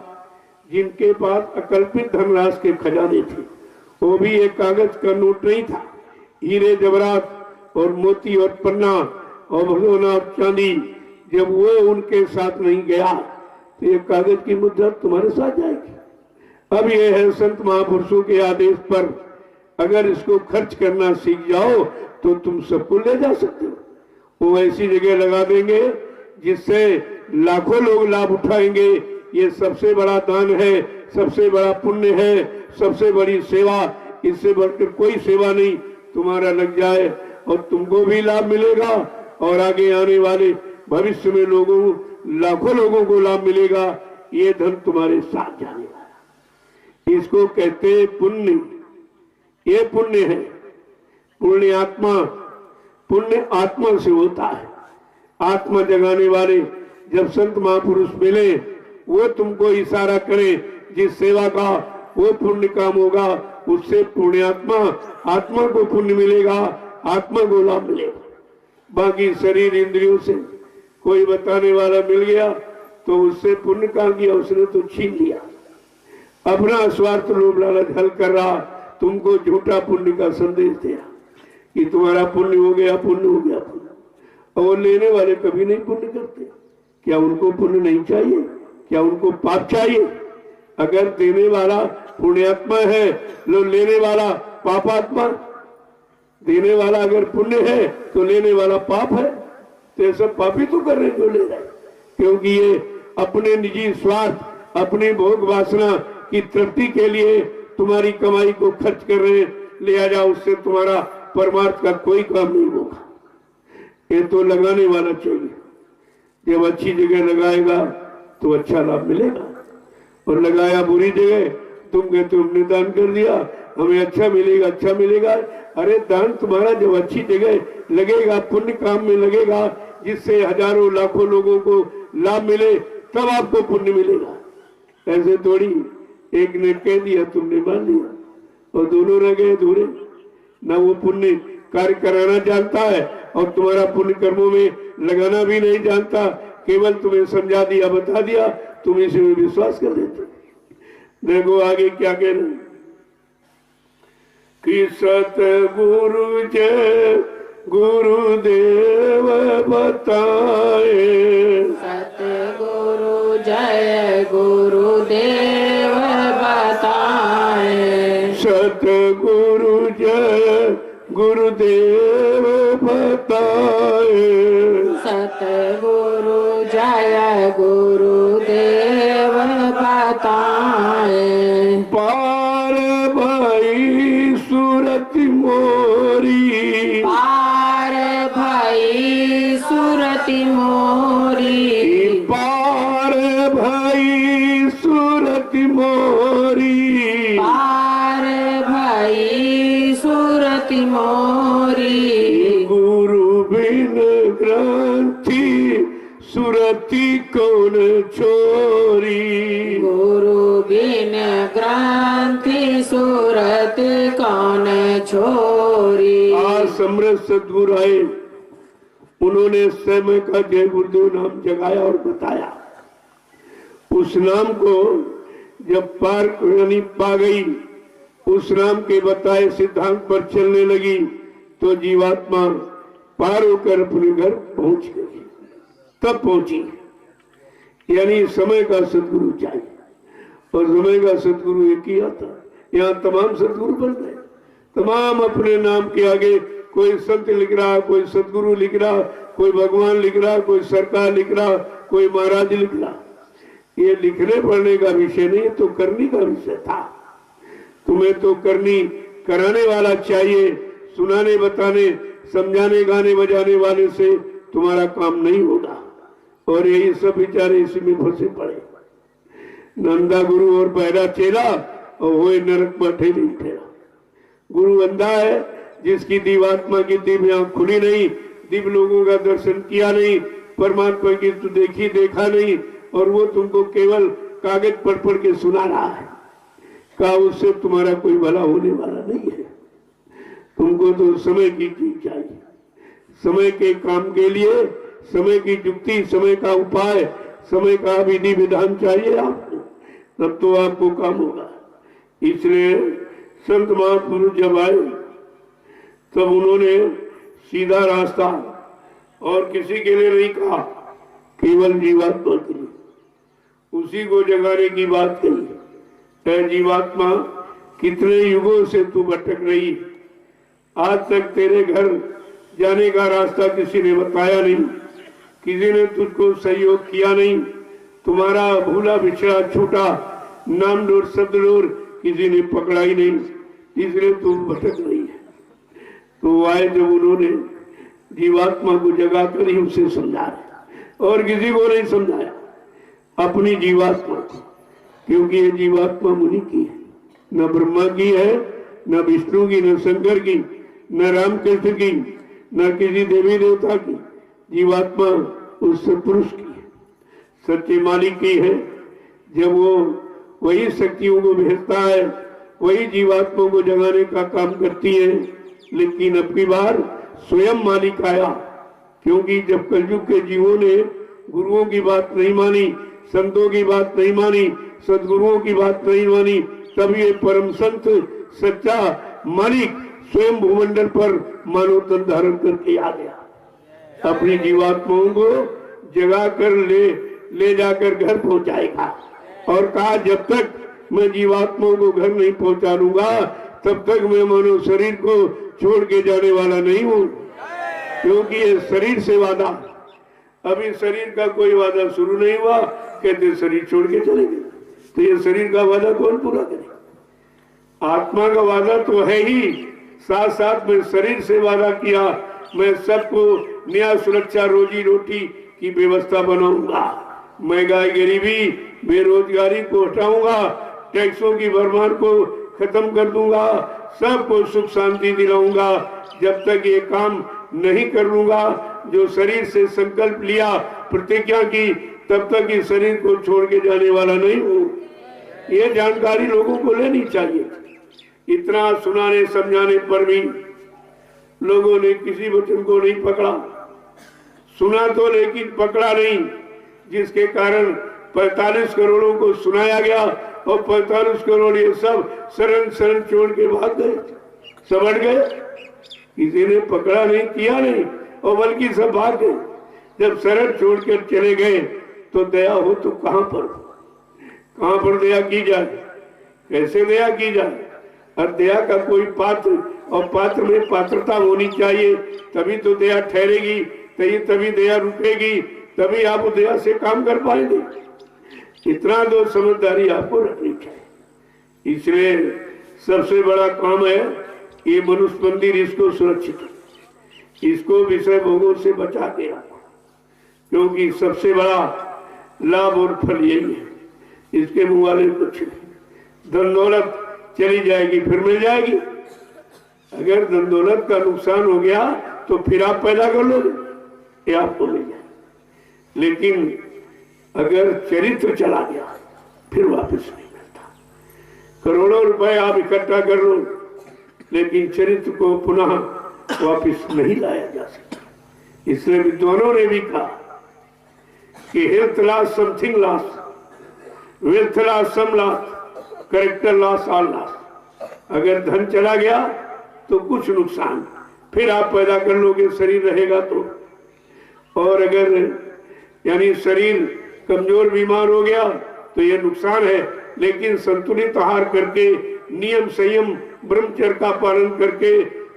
जिनके पास अकल्पित धनराशि के खजाने थे, वो भी एक कागज का नोट नहीं था, हीरे जवाहरात और मोती और पन्ना और भगोना और चांदी, जब वो उनके साथ नहीं गया तो ये कागज की मुद्रा तुम्हारे साथ जाएगी। अब ये है संत महापुरुषों के आदेश पर अगर इसको खर्च करना सीख जाओ तो तुम सबको ले जा सकते हो। वो ऐसी जगह लगा देंगे जिससे लाखों लोग लाभ उठाएंगे। ये सबसे बड़ा दान है, सबसे बड़ा पुण्य है, सबसे बड़ी सेवा, इससे बढ़कर कोई सेवा नहीं। तुम्हारा लग जाए और तुमको भी लाभ मिलेगा और आगे आने वाले भविष्य में लोगों लाखों लोगों को लाभ मिलेगा। ये धन तुम्हारे साथ जाने वाला, इसको कहते हैं पुण्य। ये पुण्य है, पुण्य आत्मा, पुण्य आत्मा से होता है। आत्मा जगाने वाले जब संत महापुरुष मिले वो तुमको इशारा करें जिस सेवा का वो पुण्य काम होगा, उससे पुण्यात्मा आत्मा को पुण्य मिलेगा, आत्मा को लाभ मिलेगा। बाकी शरीर इंद्रियों से कोई बताने वाला मिल गया तो उससे पुण्य काम किया उसने तो छीन लिया, अपना स्वार्थ लोभ लालच हल कर रहा, तुमको झूठा पुण्य का संदेश दिया कि तुम्हारा पुण्य हो गया, पुण्य हो गया पुण्य। और लेने वाले कभी नहीं पुण्य करते। क्या उनको पुण्य नहीं चाहिए? क्या उनको पाप चाहिए? अगर देने वाला पुण्यात्मा है, लो लेने वाला पापात्मा। देने वाला अगर पुण्य है तो लेने वाला पाप है, तो ये सब पापी तो कर रहे जो ले रहे, क्योंकि ये अपने निजी स्वार्थ, अपनी भोग वासना की तृप्ति के लिए तुम्हारी कमाई को खर्च कर रहे हैं। लिहाजा उससे तुम्हारा परमार्थ का कोई काम नहीं होगा। ये तो लगाने वाला चाहिए, जब अच्छी जगह लगाएगा तो अच्छा लाभ मिलेगा, और लगाया बुरी जगह तुम कहते हमने दान कर दिया हमें अच्छा मिलेगा, अच्छा मिलेगा। अरे दान तुम्हारा जब अच्छी जगह लगेगा, पुण्य काम में लगेगा, जिससे हजारों लाखों लोगों को लाभ मिले, तब आपको पुण्य मिलेगा। ऐसे थोड़ी एक ने कह दिया तुमने मान लिया और दोनों रह गए अधूरे। ना वो पुण्य कार्य कराना जानता है और तुम्हारा पुण्य कर्मों में लगाना भी नहीं जानता, केवल तुम्हें समझा दिया, बता दिया, तुम इसी में विश्वास कर देते। देखो आगे क्या कहना कि सतगुरु जय गुरुदेव बताए, सतगुरु जय गुरुदेव बताए, सतगुरु जय गुरुदेव बताए, सतगुरु जय गुरुदेव बताए। पार भाई सूरत मोरी, पार भाई सूरति मोरी, पार भाई सूरत मोरी, पार भाई सूरति मोरी। गुरु बिन ग्रंथि सुरति कौन छोरी, गुरु बिन ग्रंथि सूरत कौन छोरी। आज समृद्ध सदगुरु आए, उन्होंने समय का जय गुरुदेव नाम जगाया और बताया। उस नाम को जब पार यानी पा गई, उस राम के बताए सिद्धांत पर चलने लगी, तो जीवात्मा पार होकर अपने घर पहुंच गई। तब पहुंची, यानी समय का सदगुरु चाहिए, और समय का सदगुरु एक ही आता। यहाँ तमाम सदगुरु बन गए, तमाम अपने नाम के आगे कोई संत लिख रहा, कोई सदगुरु लिख रहा, कोई भगवान लिख रहा, कोई सरकार लिख रहा, कोई महाराज लिख रहा। ये लिखने पढ़ने का विषय नहीं, तो करने का विषय था। तुम्हें तो करनी कराने वाला चाहिए, सुनाने बताने समझाने गाने बजाने वाले से तुम्हारा काम नहीं होगा। और यही सब बेचारे इसी में फंसे पड़े, नंदा गुरु और बहरा चेला, और वो नरक में ठेली ठेला। गुरु अंधा है, जिसकी दिव्यात्मा की दिव्य आंख खुली नहीं, दिव्य लोगों का दर्शन किया नहीं, परमात्मा की तो देखा नहीं, और वो तुमको केवल कागज पढ़ के सुना रहा है। का उससे तुम्हारा कोई भला होने वाला नहीं है। तुमको तो समय की चीज चाहिए, समय के काम के लिए समय की युक्ति, समय का उपाय, समय का विधि विधान चाहिए आपको, तब तो आपको काम होगा। इसलिए संत महापुरुष जब आए, तब उन्होंने सीधा रास्ता और किसी के लिए नहीं कहा, केवल जीवात्मा के लिए उसी को जगाने की बात कही। जीवात्मा, कितने युगों से तू भटक रही, आज तक तेरे घर जाने का रास्ता किसी ने बताया नहीं, किसी ने तुझको सहयोग किया नहीं, तुम्हारा भूला बिछड़ा छूटा नाम डोर शब्द डोर किसी ने पकड़ा ही नहीं, इसलिए तू भटक रही है। तो आए जब उन्होंने जीवात्मा को जगा कर ही उसे समझाया, और किसी को नहीं समझाया, अपनी जीवात्मा को, क्योंकि ये जीवात्मा मुनि की है, न ब्रह्मा की है, न विष्णु की, न शंकर की, न रामकृष्ण की, न किसी देवी देवता की। जीवात्मा उस सत्पुरुष की है, सच्चे मालिक की है। जब वो वही शक्तियों को भेजता है, वही जीवात्मा को जगाने का काम करती है। लेकिन अब की बार स्वयं मालिक आया, क्योंकि जब कलयुग के जीवों ने गुरुओं की बात नहीं मानी, संतों की बात नहीं मानी, सदगुरुओं की बात नहीं मानी, तब ये परम संत सच्चा मालिक स्वयं भूमंडल पर मानव तन धारण करके आ गया। अपनी जीवात्माओं को जगा कर ले जाकर घर पहुंचाएगा, और कहा जब तक मैं जीवात्माओं को घर नहीं पहुंचा लूंगा, तब तक मैं मानव शरीर को छोड़ के जाने वाला नहीं हूं। क्योंकि ये शरीर से वादा, अभी शरीर का कोई वादा शुरू नहीं हुआ, कहते शरीर छोड़ के चले गए, तो ये शरीर का वादा कौन पूरा करे? आत्मा का वादा तो है ही, साथ साथ में शरीर से वादा किया, मैं सबको न्याय सुरक्षा रोजी रोटी की व्यवस्था बनाऊंगा, महंगाई गरीबी बेरोजगारी को हटाऊंगा, टैक्सों की भरमार को खत्म कर दूंगा, सबको सुख शांति दिलाऊंगा। जब तक ये काम नहीं कर लूंगा, जो शरीर से संकल्प लिया, प्रतिज्ञा की, तब तक इस शरीर को छोड़ के जाने वाला नहीं हूं। ये जानकारी लोगों को लेनी चाहिए। इतना सुनाने समझाने पर भी लोगों ने किसी वचन को नहीं पकड़ा। सुना तो लेकिन पकड़ा नहीं, जिसके कारण 45 करोड़ों को सुनाया गया, और 45 करोड़ ये सब शरण छोड़ के भाग गए, समझ गए। किसी ने पकड़ा नहीं, किया नहीं, और बल्कि सब भाग गए। जब शरण छोड़ कर चले गए, तो दया हो तो कहां पर दया की जाए, कैसे दया की जाए? और दया का कोई पात्र, और पात्र में पात्रता होनी चाहिए, तभी तो दया ठहरेगी, तभी दया रुकेगी, तभी आप दया से काम कर पाएंगे। इतना तो समझदारी आपको रखनी चाहिए। इसलिए सबसे बड़ा काम है ये मनुष्य मंदिर, इसको सुरक्षित, इसको विषय भोगों से बचा के रखो, क्योंकि सबसे बड़ा लाभ और फल यही है। इसके मुँह वाले कुछ नहीं। धन दौलत चली जाएगी, फिर मिल जाएगी। अगर धन दौलत का नुकसान हो गया तो फिर आप पैदा कर लोगे, ये आपको मिल जाए। लेकिन अगर चरित्र चला गया, फिर वापस नहीं मिलता। करोड़ों रुपए आप इकट्ठा कर लो, लेकिन चरित्र को पुनः वापस नहीं लाया जा सकता। इसलिए विद्वानों ने भी कहा कि health loss something loss, wealth loss, some loss, character loss, all loss. अगर धन चला गया तो कुछ नुकसान, फिर आप पैदा कर लोगे, शरीर रहेगा तो। और अगर यानी शरीर कमजोर बीमार हो गया तो ये नुकसान है, लेकिन संतुलित आहार करके, नियम संयम ब्रह्मचर्य का पालन करके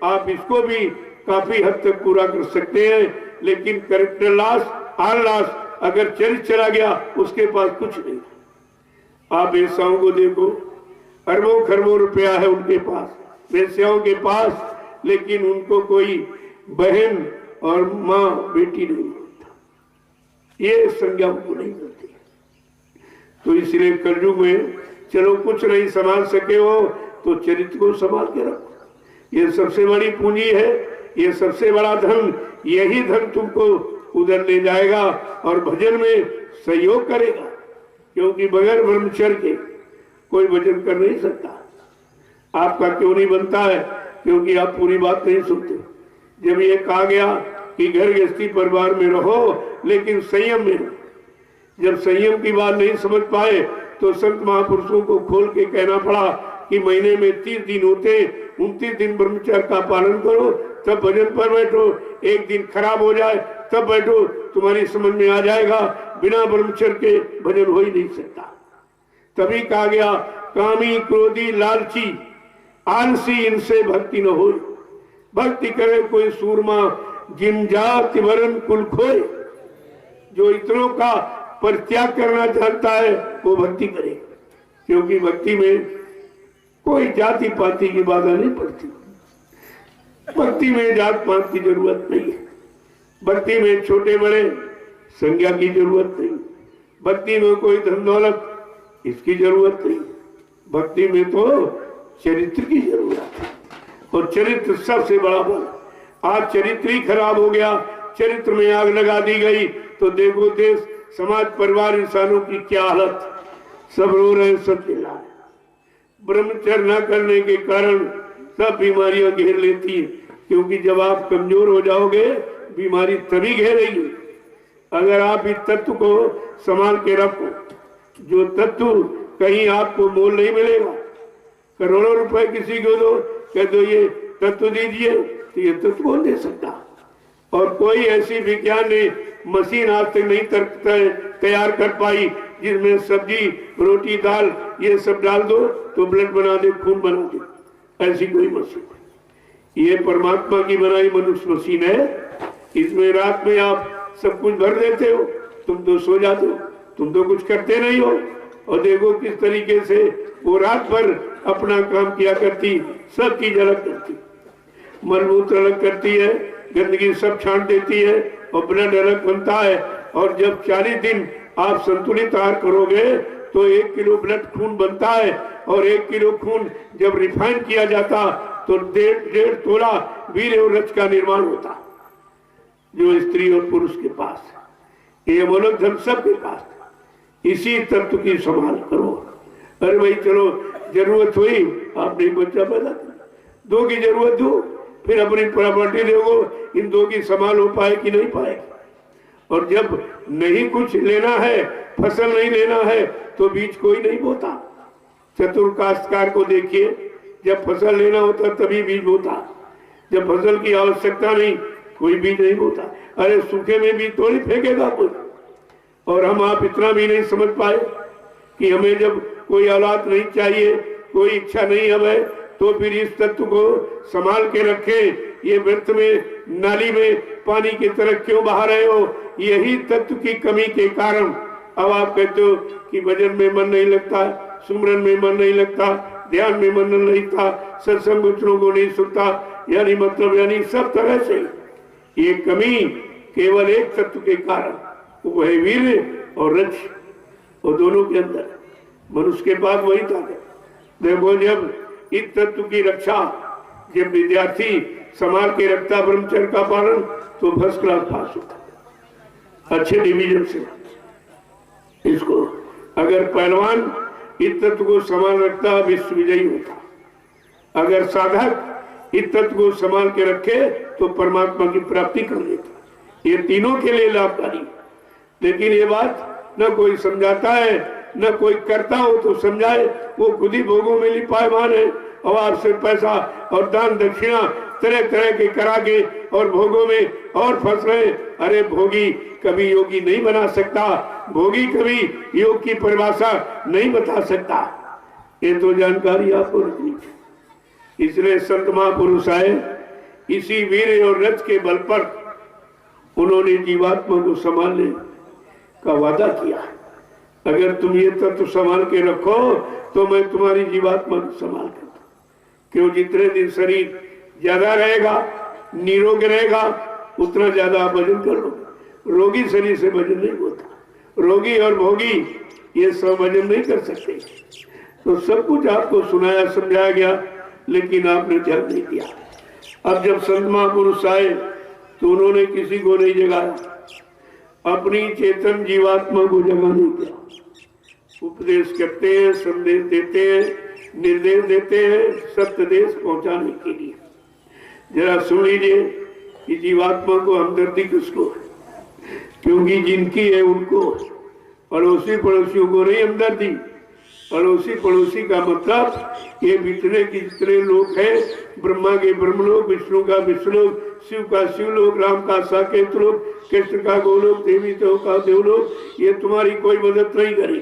आप इसको भी काफी हद तक पूरा कर सकते हैं। लेकिन कैरेक्टर लॉस, ऑल लॉस, अगर चरित्र चला गया उसके पास कुछ नहीं। आप वेश्याओं को देखो, अरबों खरबों रुपया है उनके पास, वेश्याओं के पास, लेकिन उनको कोई बहन और माँ बेटी नहीं मिलता, ये संज्ञा उनको नहीं मिलती। तो इसलिए कलयुग में चलो कुछ नहीं संभाल सके हो तो चरित्र को संभाल के रखो, ये सबसे बड़ी पूंजी है, ये सबसे बड़ा धन। यही धन तुमको उधर ले जाएगा और भजन में सहयोग करेगा, क्योंकि बगैर ब्रह्मचर्य के कोई भजन कर नहीं सकता। आपका क्यों नहीं बनता है? क्योंकि आप पूरी बात नहीं सुनते। जब ये कहा गया कि घर गृहस्थी परिवार में रहो लेकिन संयम में रहो, जब संयम की बात नहीं समझ पाए तो संत महापुरुषों को खोल के कहना पड़ा कि महीने में 30 दिन होते, 29 दिन ब्रह्मचर्य का पालन करो, तब भजन पर बैठो। एक दिन खराब हो जाए तब बैठो, तुम्हारी समझ में आ जाएगा, बिना ब्रह्मचर्य के भजन हो ही नहीं सकता। तभी कहा गया कामी क्रोधी लालची आलसी इनसे भक्ति न हो। भक्ति करे कोई सूरमा जिन जाति वरण कुल खोए। जो इतनों का परित्याग करना चाहता है वो भक्ति करे, क्योंकि भक्ति में कोई जाति पाति की बाधा नहीं पड़ती। भक्ति में जात पात की जरूरत नहीं है, भक्ति में छोटे बड़े संज्ञा की जरूरत नहीं, भक्ति में कोई धन दौलत इसकी जरूरत नहीं, भक्ति में तो चरित्र की जरूरत है। और चरित्र सबसे बड़ा बल। आज चरित्र ही खराब हो गया, चरित्र में आग लगा दी गई तो देखो देश समाज परिवार इंसानों की क्या हालत। सब रो रहे, सब चिल्ला रहे। ब्रह्मचर्य न करने के कारण सब बीमारियां घेर लेती है, क्योंकि जब आप कमजोर हो जाओगे बीमारी तभी घेरेगी। अगर आप इस तत्व को संभाल के रखो, जो तत्व कहीं आपको मोल नहीं मिलेगा। करोड़ों रुपए किसी को दो, कह दो ये तत्व दीजिए, तो ये तत्व कौन दे सकता? और कोई ऐसी विज्ञान ने मशीन आज तक नहीं तैयार कर पाई जिसमें सब्जी रोटी दाल ये सब डाल दो तो ब्लड बना दे, खून बना दे। ऐसी कोई मशीन है, ये परमात्मा की बनाई मनुष्य मशीन है। इसमें रात में आप सब कुछ भर देते हो, तुम तो सो जाते हो, तुम तो कुछ करते नहीं हो। और देखो किस तरीके से वो रात भर अपना काम किया करती, सब चीज अलग करती, मलमूत्र अलग करती है, गंदगी सब छांट देती है और ब्लड अलग बनता है। और जब 40 दिन आप संतुलित आहार करोगे तो 1 किलो ब्लड खून बनता है, और 1 किलो खून जब रिफाइन किया जाता तो 1.5 तोला वीर्य और रज का निर्माण होता, जो स्त्री और पुरुष के पास है। ये अमोलक धन सबके पास है। इसी तत्व की संभाल करो। अरे भाई चलो जरूरत हुई, आपने बच्चा पैदा किया, 2 की जरूरत दो, फिर अपनी प्रॉपर्टी देखो इन 2 की संभाल हो पाए कि नहीं पाएगी। और जब नहीं कुछ लेना है, फसल नहीं लेना है, तो बीज कोई नहीं बोता। चतुर काश्तकार को देखिए, जब फसल लेना होता तभी बीज बोता, जब फसल की आवश्यकता नहीं कोई बीज नहीं बोता। अरे सूखे में बीज थोड़ी फेंकेगा कोई। और हम आप इतना भी नहीं समझ पाए कि हमें जब कोई औलाद नहीं चाहिए, कोई इच्छा नहीं हमें, तो फिर इस तत्व को संभाल के रखें। ये व्यर्थ में नाली में पानी की तरह क्यों बहा रहे हो? यही तत्व की कमी के कारण अब आप कहते हो कि भजन में मन नहीं लगता, सुमरन में मन नहीं लगता, ध्यान में मन नहीं लगता, सत्संग वचनों को नहीं सुनता, यानी मतलब यानी सब तरह से ये कमी केवल एक तत्व के कारण, वो है वीर्य और रज। और दोनों के अंदर मनुष्य के पास वही ताकत। देखो जब इस तत्व की रक्षा जब विद्यार्थी संभाल के रखता ब्रह्मचर्य का पालन तो फर्स्ट क्लास पास होता, अच्छे डिवीजन से। इसको अगर पहलवान इस तत्व को संभाल रखता विश्व विजयी होता। अगर साधक इस तत्व को संभाल के रखे तो परमात्मा की प्राप्ति कर लेता। ये तीनों के लिए लाभकारी। लेकिन ये बात न कोई समझाता है न कोई करता हो तो समझाए, वो खुद ही भोगों में लिपायमान है और आपसे पैसा और दान दक्षिणा तरह तरह के करा के और भोगों में और फंस रहे। अरे भोगी कभी योगी नहीं बना सकता, भोगी कभी योग की परिभाषा नहीं बता सकता। ये तो जानकारी आपको रखनी चाहिए। इसलिए संत महापुरुष आए, इसी वीर और रथ के बल पर उन्होंने जीवात्मा को संभालने का वादा किया। अगर तुम ये तत्व संभाल के रखो तो मैं तुम्हारी जीवात्मा को संभाल कर दूं। क्यों? जितने दिन शरीर ज्यादा रहेगा, निरोग रहेगा, उतना ज्यादा आप वजन कर लो। रोगी शरीर से वजन नहीं होता। रोगी और भोगी ये सब वजन नहीं कर सकते। तो सब कुछ आपको सुनाया समझाया गया, लेकिन आपने ध्यान नहीं दिया। अब जब संत महापुरुष आए तो उन्होंने किसी को नहीं जगाया, अपनी चेतन जीवात्मा को जगाने दिया। उपदेश करते हैं, संदेश देते हैं, निर्देश देते हैं, सत्य देश पहुंचाने के लिए। जरा सुन लीजिए कि जीवात्मा को हमदर्दी किसको है, क्योंकि जिनकी है उनको, पड़ोसी पड़ोसियों को नहीं हमदर्दी। पड़ोसी पड़ोसी का मतलब ये जितने के जितने लोग हैं, ब्रह्मा के ब्रह्मलोक, विष्णु का विष्णुलोक, शिव का शिवलोक, राम का साकेत लोक, कृष्ण का गोलोक, देवी देव का देवलोक, ये तुम्हारी कोई मदद नहीं करेगी,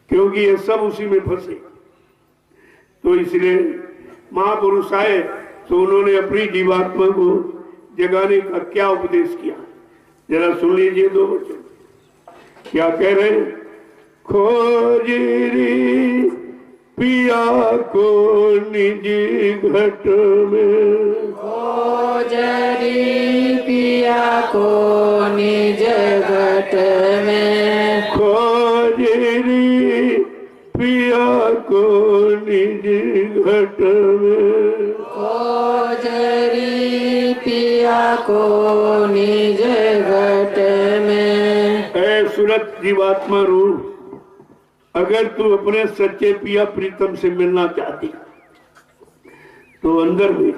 क्योंकि ये सब उसी में फंसे। तो इसलिए महापुरुष आए तो उन्होंने अपनी जीवात्मा को जगाने का क्या उपदेश किया, जरा सुन लीजिए। दो वचन क्या कह रहे हैं? खोजरी पिया को निजी घट में, खोजरी पिया को निज घट में, खोजरी पिया को निजी घट में, खोजरी पिया को निज घट में। ऐ सुरत जीवात्मा रूप, अगर तू अपने सच्चे पिया प्रीतम से मिलना चाहती तो अंदर में,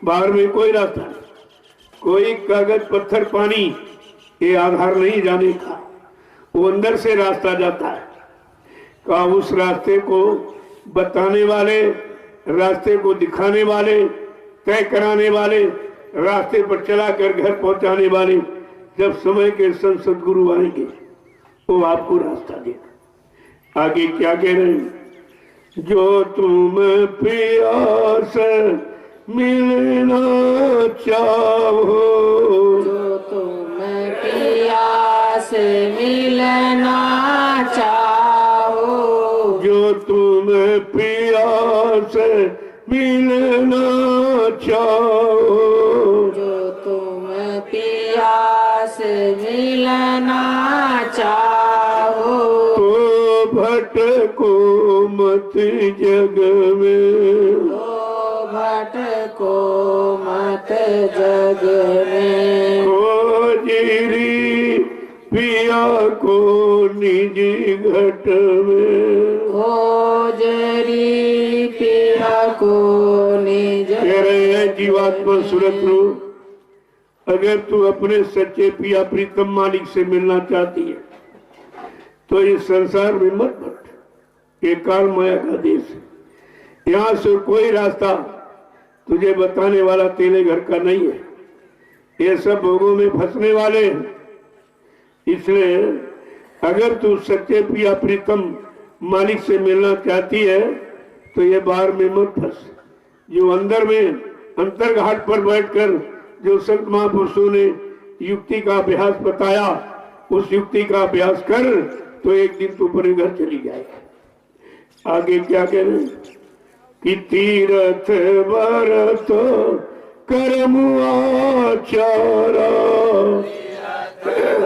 बाहर में कोई रास्ता नहीं, कोई कागज पत्थर पानी ये आधार नहीं जाने का, वो अंदर से रास्ता जाता है। का उस रास्ते को बताने वाले, रास्ते को दिखाने वाले, तय कराने वाले, रास्ते पर चलाकर घर पहुंचाने वाले, जब समय के संत सदगुरु आएंगे वो आपको रास्ता देगा। आगे क्या कह रहे हैं? जो तुम प्यास मिलना चाहो, जो तुम प्यास मिलना चाहो, जो तुम प्यास मिलना चाहो, जो तुम प्यास मिलना चाहो, भटको मत जग में, तो भटको मत जग में, खोजरी पिया को निजी घट में, खोजरी पिया को निज। कह रहे हैं जीवात्मा सूरत रूप, अगर तू अपने सच्चे पिया प्रीतम मालिक से मिलना चाहती है तो इस संसार में मत भट। ये काल माया का देश है, यहाँ से कोई रास्ता तुझे बताने वाला तेरे घर का नहीं है। ये सब भोगों में फंसने वाले हैं। इसलिए अगर तू सच्चे पिया प्रीतम मालिक से मिलना चाहती है तो ये बाहर में मत फंस। जो अंदर में अंतर्घाट पर बैठकर जो संत महापुरुषों ने युक्ति का अभ्यास बताया, उस युक्ति का अभ्यास कर तो एक दिन तू अपने घर चली जाएगा। आगे क्या कह रहे हैं कि तीरथ व्रत कर्म आचारा, कर्म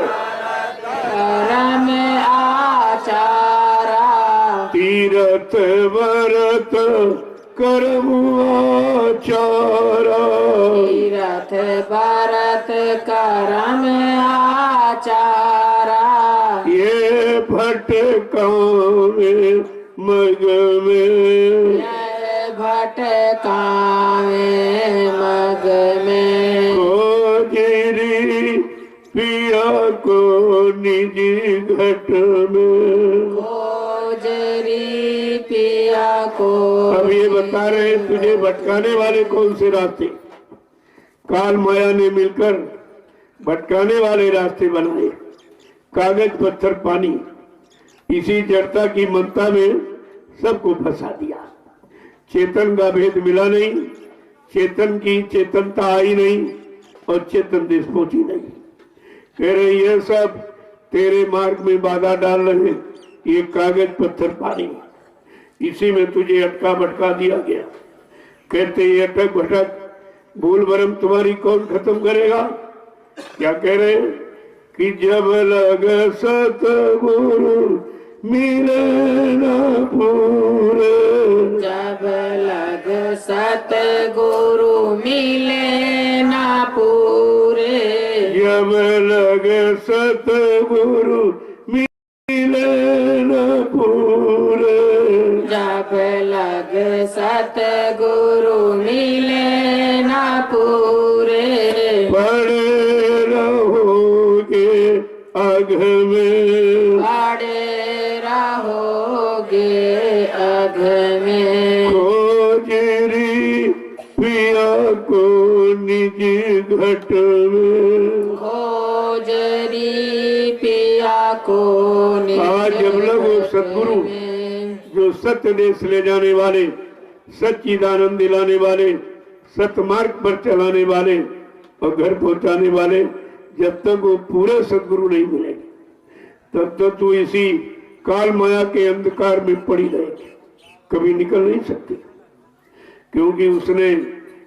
आचारा, तीरथ व्रत कर्म आचारा, तीरथ व्रत कर्म आचारा, ये भटकावे मग में, भटकावे मग में, खोजरी पिया को निजी घट में, पिया को अब ये बता रहे हैं तुझे भटकाने वाले कौन से रास्ते। काल माया ने मिलकर भटकाने वाले रास्ते बनाए, कागज पत्थर पानी, इसी जड़ता की ममता में सबको फंसा दिया। चेतन का भेद मिला नहीं, चेतन की चेतनता आई नहीं और चेतन देश पहुंची नहीं। कह रहे ये सब तेरे मार्ग में बाधा डाल रहे, ये कागज पत्थर पानी, इसी में तुझे अटका भटका दिया गया। कहते ये अटक भटक भूल भरम तुम्हारी कौन खत्म करेगा। क्या कह रहे कि जब लग सतगुरु मिले न पूरे, जब लग सतगुरु मिले ना पूरे, जब लग सतगुरु मिले न पूरे, जब लग सतगुरु मिले ना पूरे, पड़े रहोगे अघ में, पड़े रहोगे अघ में, खोजरी पिया को निज घट में, खोजरी पिया को निज आज जब लोग सद्गुरु में, जो सत्य देश ले जाने वाले, सच्चिदानंद दिलाने वाले, सतमार्ग पर चलाने वाले और घर पहुंचाने वाले, जब तक वो पूरे सद्गुरु नहीं मिलेंगे तब तक तू इसी काल माया के अंधकार में पड़ी रहेगी, कभी निकल नहीं सकती। क्योंकि उसने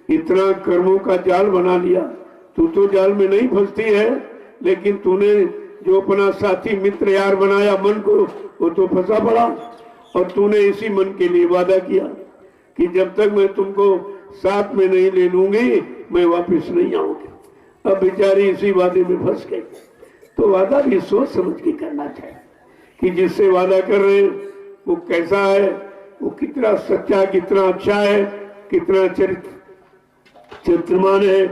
इतना कर्मों का जाल बना लिया। तू तो जाल में नहीं फंसती है, लेकिन तूने जो अपना साथी मित्र यार बनाया मन को, वो तो फंसा पड़ा। और तूने इसी मन के लिए वादा किया कि जब तक मैं तुमको साथ में नहीं ले लूंगी मैं वापस नहीं आऊंगी। अब बेचारी इसी वादे में फंस गई। तो वादा भी सोच समझ के करना चाहिए कि जिससे वादा कर रहे हैं वो कैसा है, वो कितना सच्चा, कितना अच्छा है, कितना चरित्रमान है,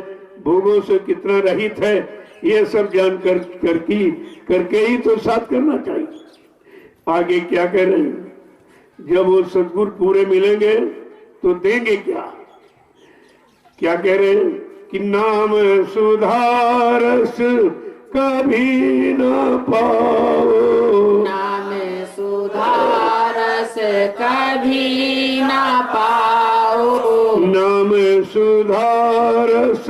भोगों से कितना रहित है, ये सब जान करके ही तो साथ करना चाहिए। आगे क्या कह रहे हैं, जब वो सद्गुरु पूरे मिलेंगे तो देंगे क्या। क्या कह रहे हैं कि नाम सुधारस कभी न पाओ, नाम सुधारस कभी ना पाओ, नाम सुधारस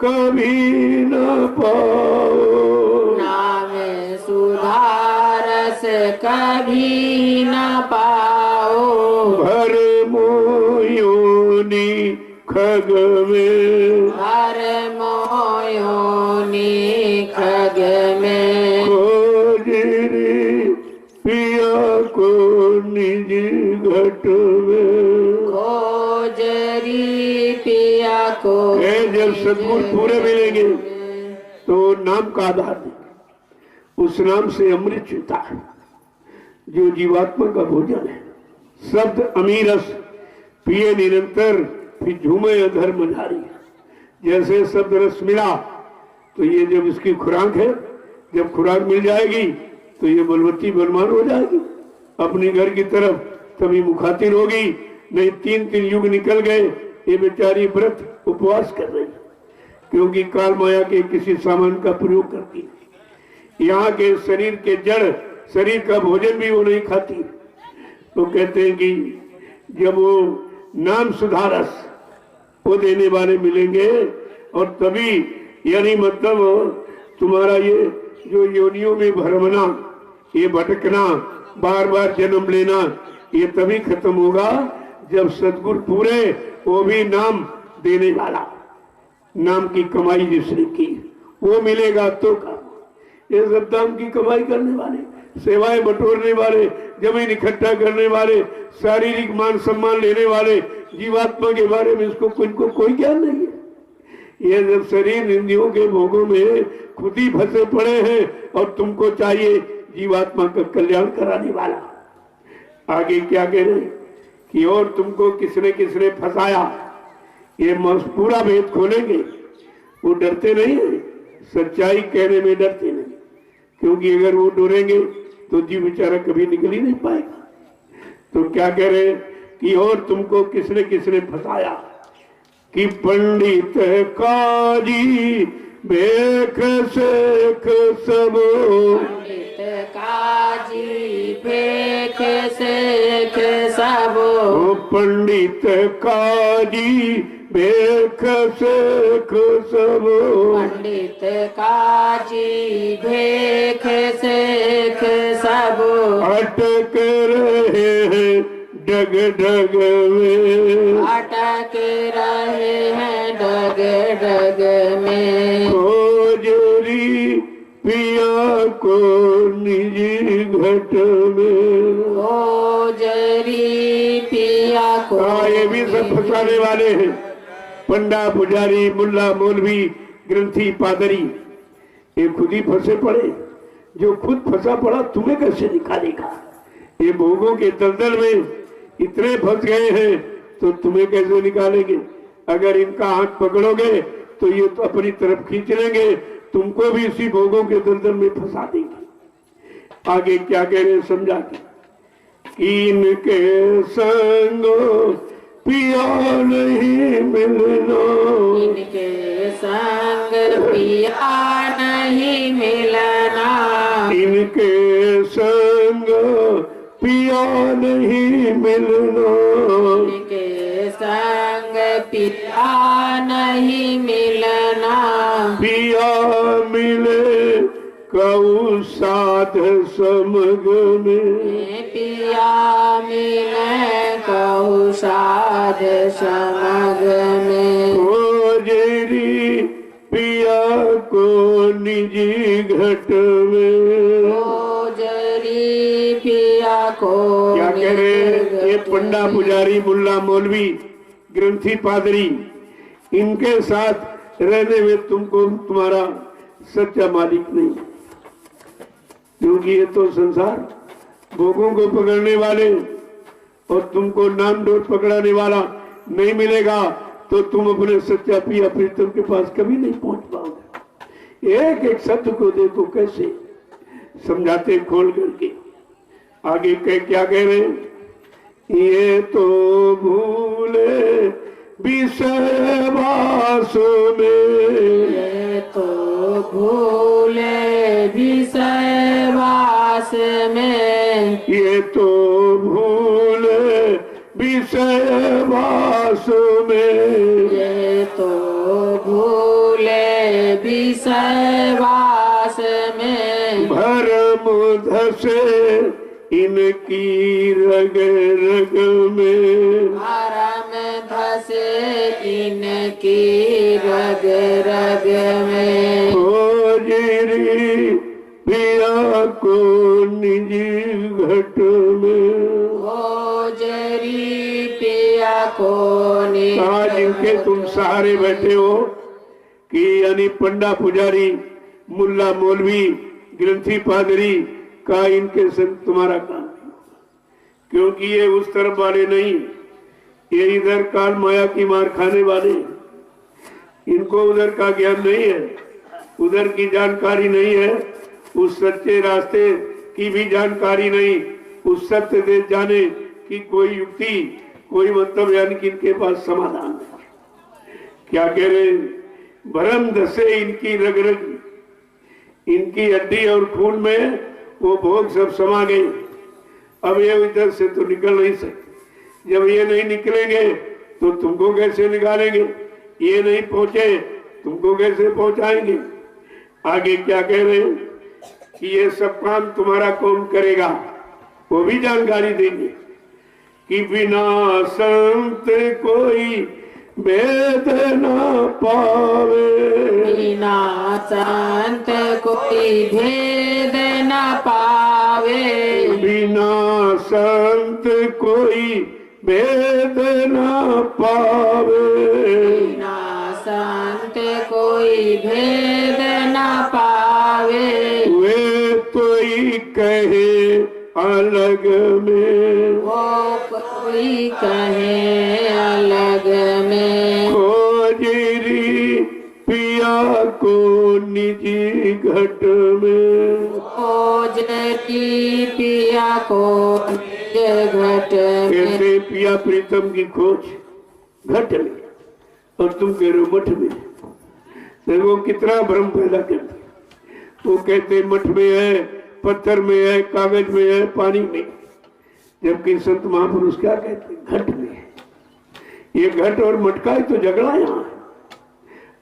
कभी न पाओ, नाम सुधारस कभी ना पाओ, भर मोयोनी खग में, हर मोयोनी खग में, खोजरी पिया को निज घट में। खोजरी पिया को जब सद्गुरु पूरे मिलेंगे तो नाम का आधार देंगे। उस नाम से अमृत चुता है जो जीवात्मा का भोजन है। शब्द अमीरस पिए निरंतर फिर झूमे अधर मझारी। जैसे शब्द रस मिला तो ये जब इसकी खुराक है, जब खुराक मिल जाएगी तो ये बलवती बलवान हो जाएगी अपने घर की तरफ, तभी मुखातिन होगी। नहीं 3 युग निकल गए, ये बेचारी व्रत उपवास कर रही क्योंकि काल माया के किसी सामान का प्रयोग करती है। यहाँ के शरीर के जड़, शरीर का भोजन भी वो नहीं खाती। तो कहते हैं कि जब वो नाम सुधारस वो देने वाले मिलेंगे और तभी, यानी मतलब तुम्हारा ये जो योनियों में भरमना, ये भटकना, बार बार जन्म लेना, ये तभी खत्म होगा जब सद्गुरु पूरे, वो भी नाम देने वाला, नाम की कमाई जिसने की वो मिलेगा तो का। ये सब नाम की कमाई करने वाले, सेवाएं बटोरने वाले, जमीन इकट्ठा करने वाले, शारीरिक मान सम्मान लेने वाले, जीवात्मा के बारे में इसको कोई ज्ञान नहीं है। ये जब शरीर इंद्रियों के भोगों में खुद ही फंसे पड़े हैं और तुमको चाहिए जीवात्मा का कल्याण कराने वाला। आगे क्या कह रहे कि और तुमको किसने फंसाया, ये पूरा भेद खोलेंगे। वो डरते नहीं है, सच्चाई कहने में डरते नहीं, क्योंकि अगर वो डरेंगे तो जीव बेचारा कभी निकल ही नहीं पाएगा। तो क्या कह रहे कि और तुमको किसने किसने फंसाया कि पंडित काजी बेख सेख सब, पंडित काजी बेख सेख सब, पंडित काजी बेख सेख सब, पंडित काजी बेख सेख सब, अटक रहे हैं डग डग में, अटक रहे हैं डग डग में, खोजरी पिया को निजी घट में, खोजरी पिया को। ये भी सब फंसाने वाले हैं, पंडा पुजारी मुल्ला मौलवी ग्रंथी पादरी, ये खुद ही फंसे पड़े। जो खुद फंसा पड़ा तुम्हें कैसे निकालेगा? ये भोगों के दलदल में इतने फंस गए हैं तो तुम्हें कैसे निकालेंगे? अगर इनका हाथ पकड़ोगे तो ये तो अपनी तरफ खींच लेंगे, तुमको भी इसी भोगों के दलदल में फंसा देंगे। आगे क्या कह रहे समझा कि इनके संगो पिया नहीं मिलना, इनके संग पिया नहीं मिलना, इनके संग पिया नहीं मिलना, इनके संग पिया नहीं मिलना, पिया मिले कऊ साध समग में, पिया मिले कहु साध समग में, खोजरी पिया को निजी घट में, खोजरी पिया को। क्या कह रहे ये पंडा पुजारी मुल्ला मौलवी ग्रंथी पादरी, इनके साथ रहने में तुमको तुम्हारा सच्चा मालिक नहीं, क्योंकि ये तो संसार भोगों को पकड़ने वाले और तुमको नाम डोर पकड़ाने वाला नहीं मिलेगा तो तुम अपने सच्चा पिया प्रीतम के पास कभी नहीं पहुंच पाओगे। एक एक शब्द को देखो कैसे समझाते खोल करके। आगे क्या कह रहे हैं? ये तो भूले विषय वास में, ये तो भूले विषय वास में, ये तो भूले विषय वास में, ये तो भूले विषय वास में, भरम धसे इनकी रग रग में, भरम धसे इनकी रग रग में, खोजरी पिया को निजी घट में, खोजरी पिया को। आज इनके तुम सहारे बैठे हो कि यानी पंडा पुजारी मुल्ला मौलवी ग्रंथी पादरी का इनके संग तुम्हारा काम नहीं, क्योंकि ये उस तरफ वाले नहीं, ये इधर काल माया की मार खाने वाले, इनको उधर का ज्ञान नहीं है, उधर की जानकारी नहीं है, उस सच्चे रास्ते की भी जानकारी नहीं, उस सत्य दे जाने की कोई युक्ति कोई मतलब यानी कि इनके पास समाधान नहीं। क्या कह रहे? भरम धसे इनकी रग रग, इनकी हड्डी और खून में वो भोग सब समा गए। अब ये इधर से तो निकल नहीं सकते, जब ये नहीं निकलेंगे तो तुमको कैसे निकालेंगे? ये नहीं पहुंचे तुमको कैसे पहुंचाएंगे? आगे क्या कह रहे हैं कि ये सब काम तुम्हारा कौन करेगा, वो भी जानकारी देंगे कि बिना संत कोई वेद न पावे, बिना संत कोई भेद न पावे, बिना संत कोई वेद न पावे, बिना संत कोई भेद न पावे, वे तो ही कहे अलग में, वो कोई कहे अलग में, खोजरी पिया को निजी घट में, खोजती पिया को घट में। कैसे पिया प्रीतम की खोज घट में और तुम कह रहे हो मठ में। देखो कितना भ्रम पैदा कर दिया। वो कहते मठ में है, पत्थर में है, कागज में है, पानी में, जबकि संत महापुरुष क्या कहते घट में है। ये घट और मठ का ही तो झगड़ा यहाँ।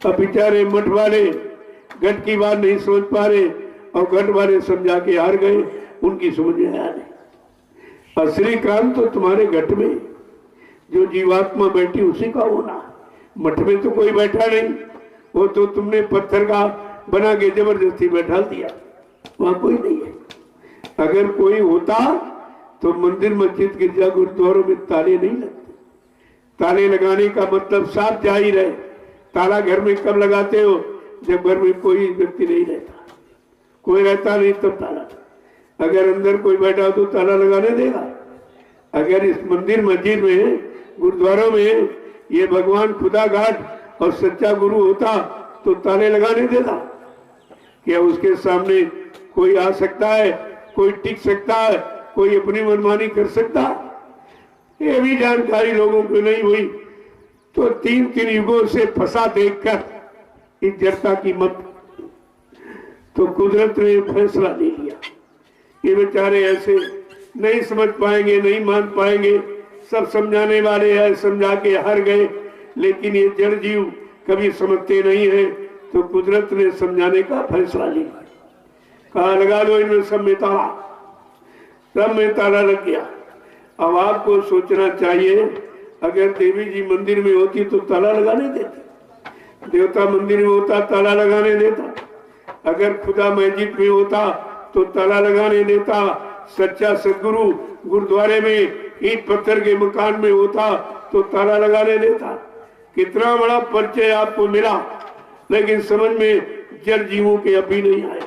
अब बेचारे मठ वाले घट की बात नहीं समझ पा रहे और घट वाले समझा के हार गए, उनकी समझ में आया नहीं। असली काम तो तुम्हारे घट में, जो जीवात्मा बैठी उसी का होना। मठ में तो कोई बैठा नहीं, वो तो तुमने पत्थर का बना के जबरदस्ती बैठा दिया, वहां कोई नहीं है। अगर कोई होता तो मंदिर मस्जिद गिरजा गुरुद्वारों में ताले नहीं लगते। ताले लगाने का मतलब साफ जाहिर है। ताला घर में कब लगाते हो? जब घर में कोई व्यक्ति नहीं रहता, कोई रहता नहीं तब ताला। अगर अंदर कोई बैठा हो तो ताला लगाने देगा? अगर इस मंदिर मस्जिद में गुरुद्वारों में ये भगवान खुदा घाट और सच्चा गुरु होता तो ताले लगाने देता? क्या उसके सामने कोई आ सकता है, कोई टिक सकता है, कोई अपनी मनमानी कर सकता? ये भी जानकारी लोगों को नहीं हुई तो तीन तीन युगों से फंसा देखकर इस जड़ता की मत, तो कुदरत ने फैसला ले लिया। ये बेचारे ऐसे नहीं समझ पाएंगे, नहीं मान पाएंगे। सब समझाने वाले हैं, समझा के हार गए, लेकिन ये जड़ जीव कभी समझते नहीं है। तो कुदरत ने समझाने का फैसला लिया, कहा लगा लो इनमें सब में ताला, सब में ताला लग गया। अब आपको सोचना चाहिए, अगर देवी जी मंदिर में होती तो ताला लगाने देती, देवता मंदिर में होता ताला लगाने देता, अगर खुदा मस्जिद में होता तो ताला लगाने देता, सच्चा सदगुरु गुरुद्वारे में ईंट पत्थर के मकान में होता तो ताला लगाने देता। कितना बड़ा परिचय आपको मिला, लेकिन समझ में जड़ जीवों के अभी नहीं आया।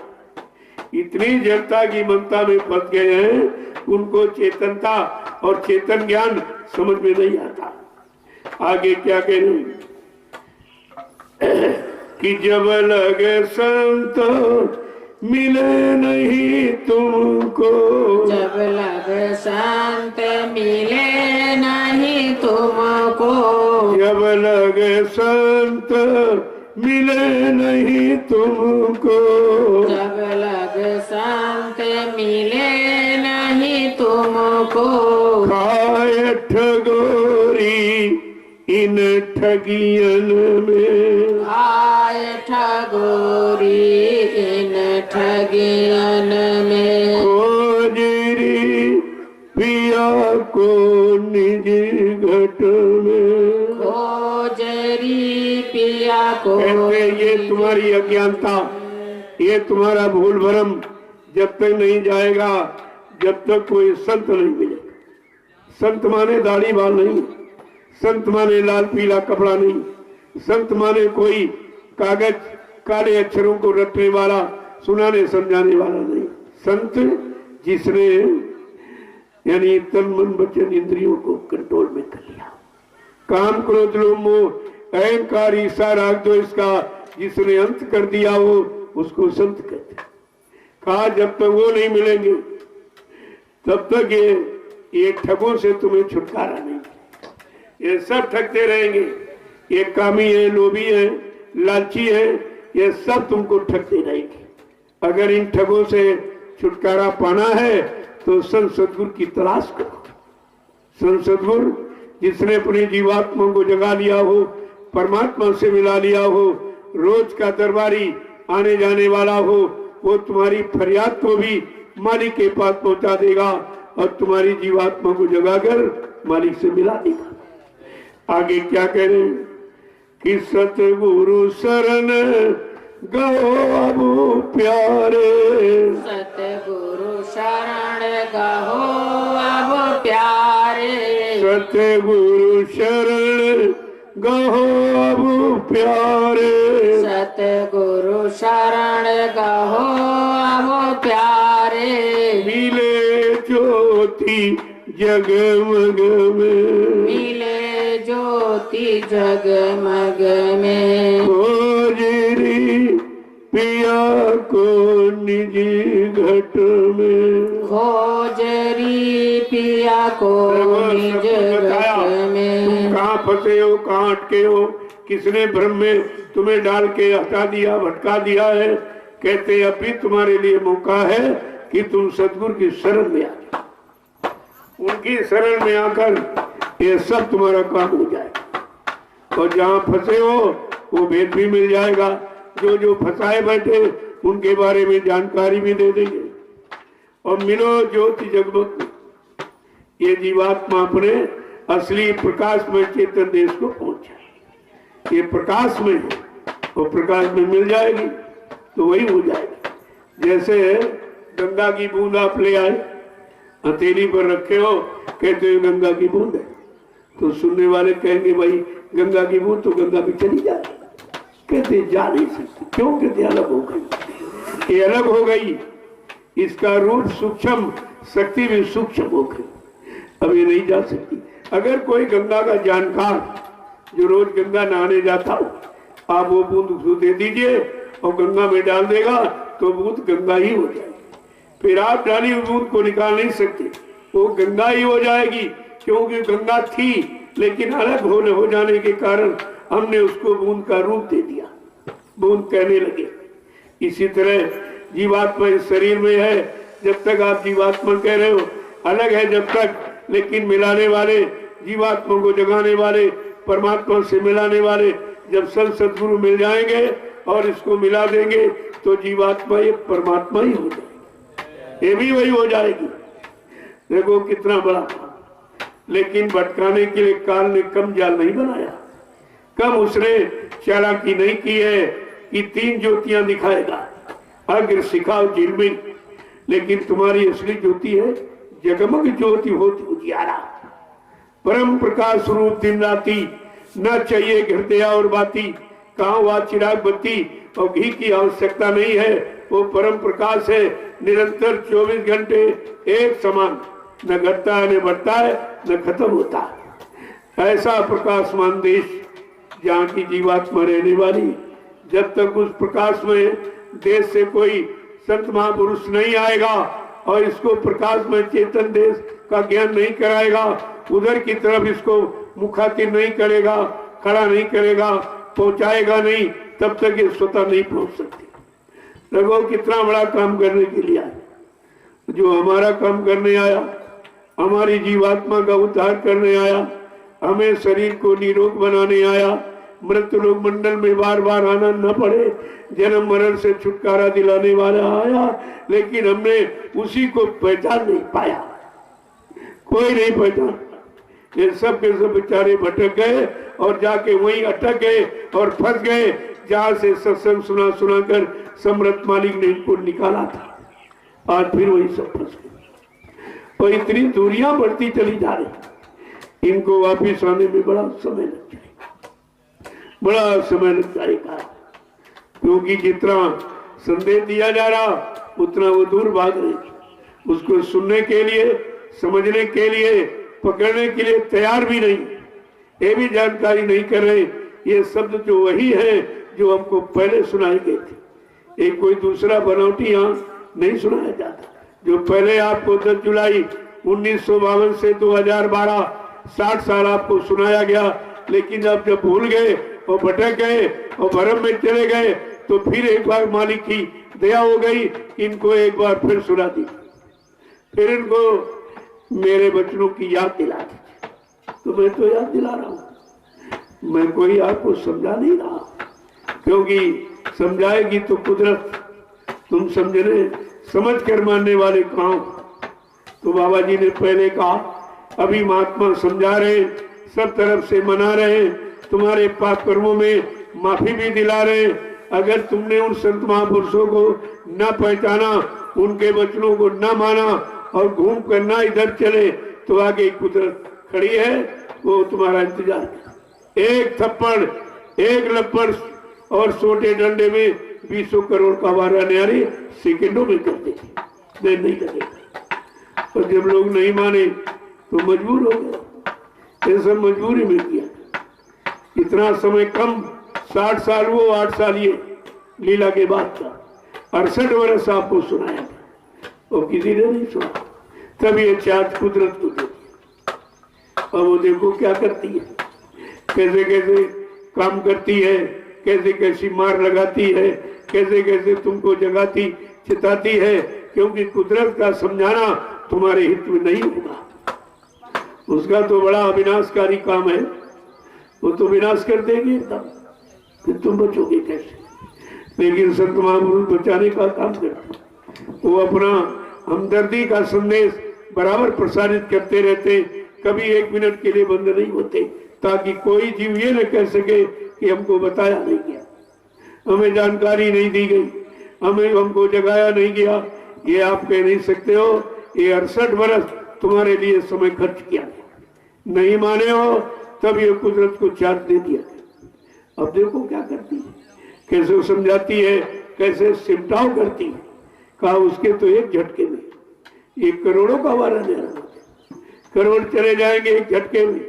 इतनी जड़ता की ममता में फंस गए हैं, उनको चेतनता और चेतन ज्ञान समझ में नहीं आता। आगे क्या कह रहे कि जब लगे संत मिले नहीं तुमको, जब लग संत मिले नहीं तुमको, जब लगे संत मिले नहीं तुमको, जब लग संत मिले नहीं तुमको, खाए ठगोरी इन ठगियन में, आए ठगोरी इन ठगियन में, खोजरी पिया को निज घट में, खोजरी पिया को। कहते ये तुम्हारी अज्ञानता, ये तुम्हारा भूल भरम जब तक नहीं जाएगा, जब तक कोई संत नहीं मिलेगा। संत माने दाढ़ी बाल नहीं, संत माने लाल पीला कपड़ा नहीं, संत माने कोई कागज काले अक्षरों को रटने वाला, सुनाने समझाने वाला नहीं। संत जिसने यानी तन मन वचन इंद्रियों को कंट्रोल में कर लिया, काम क्रोध लोभ मोह अहंकार ईर्ष्या राग द्वेष का जिसने अंत कर दिया, वो उसको संत कहते। कहा जब तक वो नहीं मिलेंगे तब तक ये ठगों से तुम्हें छुटकारा नहीं। ये सब ठगते रहेंगे, ये कामी है, लोभी है, लालची है, ये सब तुमको ठगते रहेंगे। अगर इन ठगों से छुटकारा पाना है तो संत सदगुरु की तलाश करो। संत सदगुरु जिसने अपनी जीवात्मा को जगा लिया हो, परमात्मा से मिला लिया हो, रोज का दरबारी आने जाने वाला हो, वो तुम्हारी फरियाद को भी मालिक के पास पहुंचा देगा और तुम्हारी जीवात्मा को जगाकर मालिक से मिला देगा। आगे क्या कह रहे हैं कि सतगुरु शरण गो अब प्यारे, सतगुरु शरण गहो अब प्यारे, सतगुरु शरण गहो अब प्यारे, सतगुरु शरण गहो अब प्यारे, मिले ज्योति जगमग में, मिले ज्योति जगमग में, खोजरी पिया को निजी घट में, खोजरी पिया को निज बताया रस में। तुम कहाँ फंसे हो, कहाँ अटके हो, किसने भ्रम में तुम्हें डाल के हटा दिया, भटका दिया है। कहते अभी तुम्हारे लिए मौका है कि तुम सतगुरु की शरण में आ जाओ। उनकी शरण में आकर ये सब तुम्हारा काम हो जाएगा और जहाँ फंसे हो वो भेद भी मिल जाएगा। जो जो फंसाए बैठे उनके बारे में जानकारी भी दे देंगे। और मिलो ज्योति जगमग में, ये जीवात्मा अपने असली प्रकाश में चेतन देश को पहुंचा। ये प्रकाश में है, वो प्रकाश में मिल जाएगी तो वही हो जाएगी। जैसे गंगा की बूंद आप ले आए, हथेली पर रखे हो, कहते हो गंगा की बूंद है, तो सुनने वाले कहेंगे भाई गंगा की बूंद तो गंगा भी चली जाए। कहते जा नहीं सकते, क्यों? कहते अलग हो गई, ये अलग हो गई, इसका रूप सूक्ष्म, शक्ति भी सूक्ष्म हो गई, अब ये नहीं जा सकती। अगर कोई गंगा का जानकार जो रोज गंगा नहाने जाता हो, आप वो बूंद उसको दे दीजिए और गंगा में डाल देगा तो बूंद गंगा ही हो जाएगी। फिर आप डाली हुई बूंद को निकाल नहीं सकते, वो गंगा ही हो जाएगी, क्योंकि गंगा थी लेकिन अलग हो जाने के कारण हमने उसको बूंद का रूप दे दिया, बूंद कहने लगे। इसी तरह जीवात्मा इस शरीर में है, जब तक आप जीवात्मा कह रहे हो अलग है जब तक, लेकिन मिलाने वाले, जीवात्मा को जगाने वाले, परमात्मा से मिलाने वाले जब सब सदगुरु मिल जाएंगे और इसको मिला देंगे तो जीवात्मा ये परमात्मा ही हो जाएगी, ये भी वही हो जाएगी। देखो कितना बड़ा, लेकिन भटकाने के लिए काल ने कम जाल नहीं बनाया, कम उसने चालाकी नहीं की है कि 3 ज्योतियां दिखाएगा, अग्र शिखा झिलमिल, लेकिन तुम्हारी असली ज्योति है जगमग ज्योति होती उजियारा, परम प्रकाश रूप दिन राती, न चाहिए हृदय और बाती, कहाँ हुआ चिराग बत्ती और घी की आवश्यकता नहीं है, वो परम प्रकाश है, निरंतर 24 घंटे एक समान, न घटता है न बढ़ता है न खत्म होता है। ऐसा प्रकाशमान देश जहाँ की जीवात्मा रहने वाली, जब तक उस प्रकाश में देश से कोई संत महापुरुष नहीं आएगा और इसको प्रकाश में चेतन देश का ज्ञान नहीं कराएगा, उधर की तरफ इसको मुखातिब नहीं करेगा, खड़ा नहीं करेगा, पहुंचाएगा नहीं, तब तक ये स्वतः नहीं पहुंच सकती। देखो कितना बड़ा काम करने के लिए आया, जो हमारा काम करने आया, हमारी जीवात्मा का उद्धार करने आया, हमें शरीर को निरोग बनाने आया, मृत्यु लोक मंडल में बार बार आना न पड़े, जन्म मरण से छुटकारा दिलाने वाला आया, लेकिन हमने उसी को पहचान नहीं पाया, कोई नहीं पहचान। ये सब के सब बेचारे भटक गए और जाके वहीं अटक गए और फंस गए, जहां से सत्संग सुना सुनाकर सम्राट मालिक ने इनको निकाला था, आज फिर वही सब फंस गए और इतनी दूरियां बढ़ती चली जा रही, इनको वापिस आने में बड़ा समय लग जाएगा, बड़ा समय लग जाएगा, क्योंकि जितना संदेश दिया जा रहा उतना वो दूर भाग रहे, उसको सुनने के लिए, समझने के लिए, पकड़ने के लिए तैयार भी नहीं, ये भी जानकारी नहीं कर रहे। ये शब्द जो वही है जो हमको पहले सुनाए गए थे, एक कोई दूसरा बनावटी यहाँ नहीं सुनाया जाता। जो पहले आपको 10 जुलाई 1952 से 2012 60 साल आपको सुनाया गया, लेकिन अब जब भूल गए और भटक गए और भरम में चले गए तो फिर एक बार मालिक की दया हो गई, इनको एक बार फिर सुना दी, फिर इनको मेरे बच्चों की याद दिला दी। तो मैं तो याद दिला रहा हूं, मैं कोई आपको समझा नहीं रहा, क्योंकि समझाएगी तो कुदरत, तुम समझने समझ कर मानने वाले कहाँ। तो बाबा जी ने पहले कहा, अभी महात्मा समझा रहे, सब तरफ से मना रहे, तुम्हारे पाप कर्मों में माफी भी दिला रहे। अगर तुमने उन संत महापुरुषों को न पहचाना, उनके वचनों को न माना और घूम कर ना इधर चले, तो आगे कुदरत खड़ी है, वो तुम्हारा इंतजार करे। एक थप्पड़, एक लपड़ और छोटे डंडे में 20 करोड़ का वारा न्यारी सेकेंडों में कर देगी, नहीं करेगा। और जब लोग नहीं माने तो मजबूर हो गया, ये सब मजबूरी में किया। इतना समय कम, 60 साल वो, 8 साल ये, लीला के बाद का 68 वर्ष आपको सुनाया और किसी ने नहीं सुना। तब ये चार्ज कुदरत को देती है। अब वो देखो क्या करती है, कैसे कैसे काम करती है, कैसे कैसी मार लगाती है, कैसे कैसे तुमको जगाती चिताती है, क्योंकि कुदरत का समझाना तुम्हारे हित में नहीं होगा। उसका तो बड़ा अविनाशकारी काम है, वो तो विनाश कर देगी एकदम, फिर तुम बचोगे कैसे। लेकिन संत महापुरुष बचाने का काम करते, वो अपना हमदर्दी का संदेश बराबर प्रसारित करते रहते, कभी एक मिनट के लिए बंद नहीं होते, ताकि कोई जीव ये न कह सके कि हमको बताया नहीं गया, हमें जानकारी नहीं दी गई, हमको जगाया नहीं गया। ये आप कह नहीं सकते हो। ये 68 वर्ष तुम्हारे लिए समय खर्च किया, नहीं माने हो तब ये कुदरत को चार्ज दे दिया। अब देखो क्या करती है, कैसे वो समझाती है, कैसे सिमटाव करती है। कहा उसके तो एक झटके में 1 करोड़ों का वारा दे रहा है, करोड़ चले जाएंगे एक झटके में।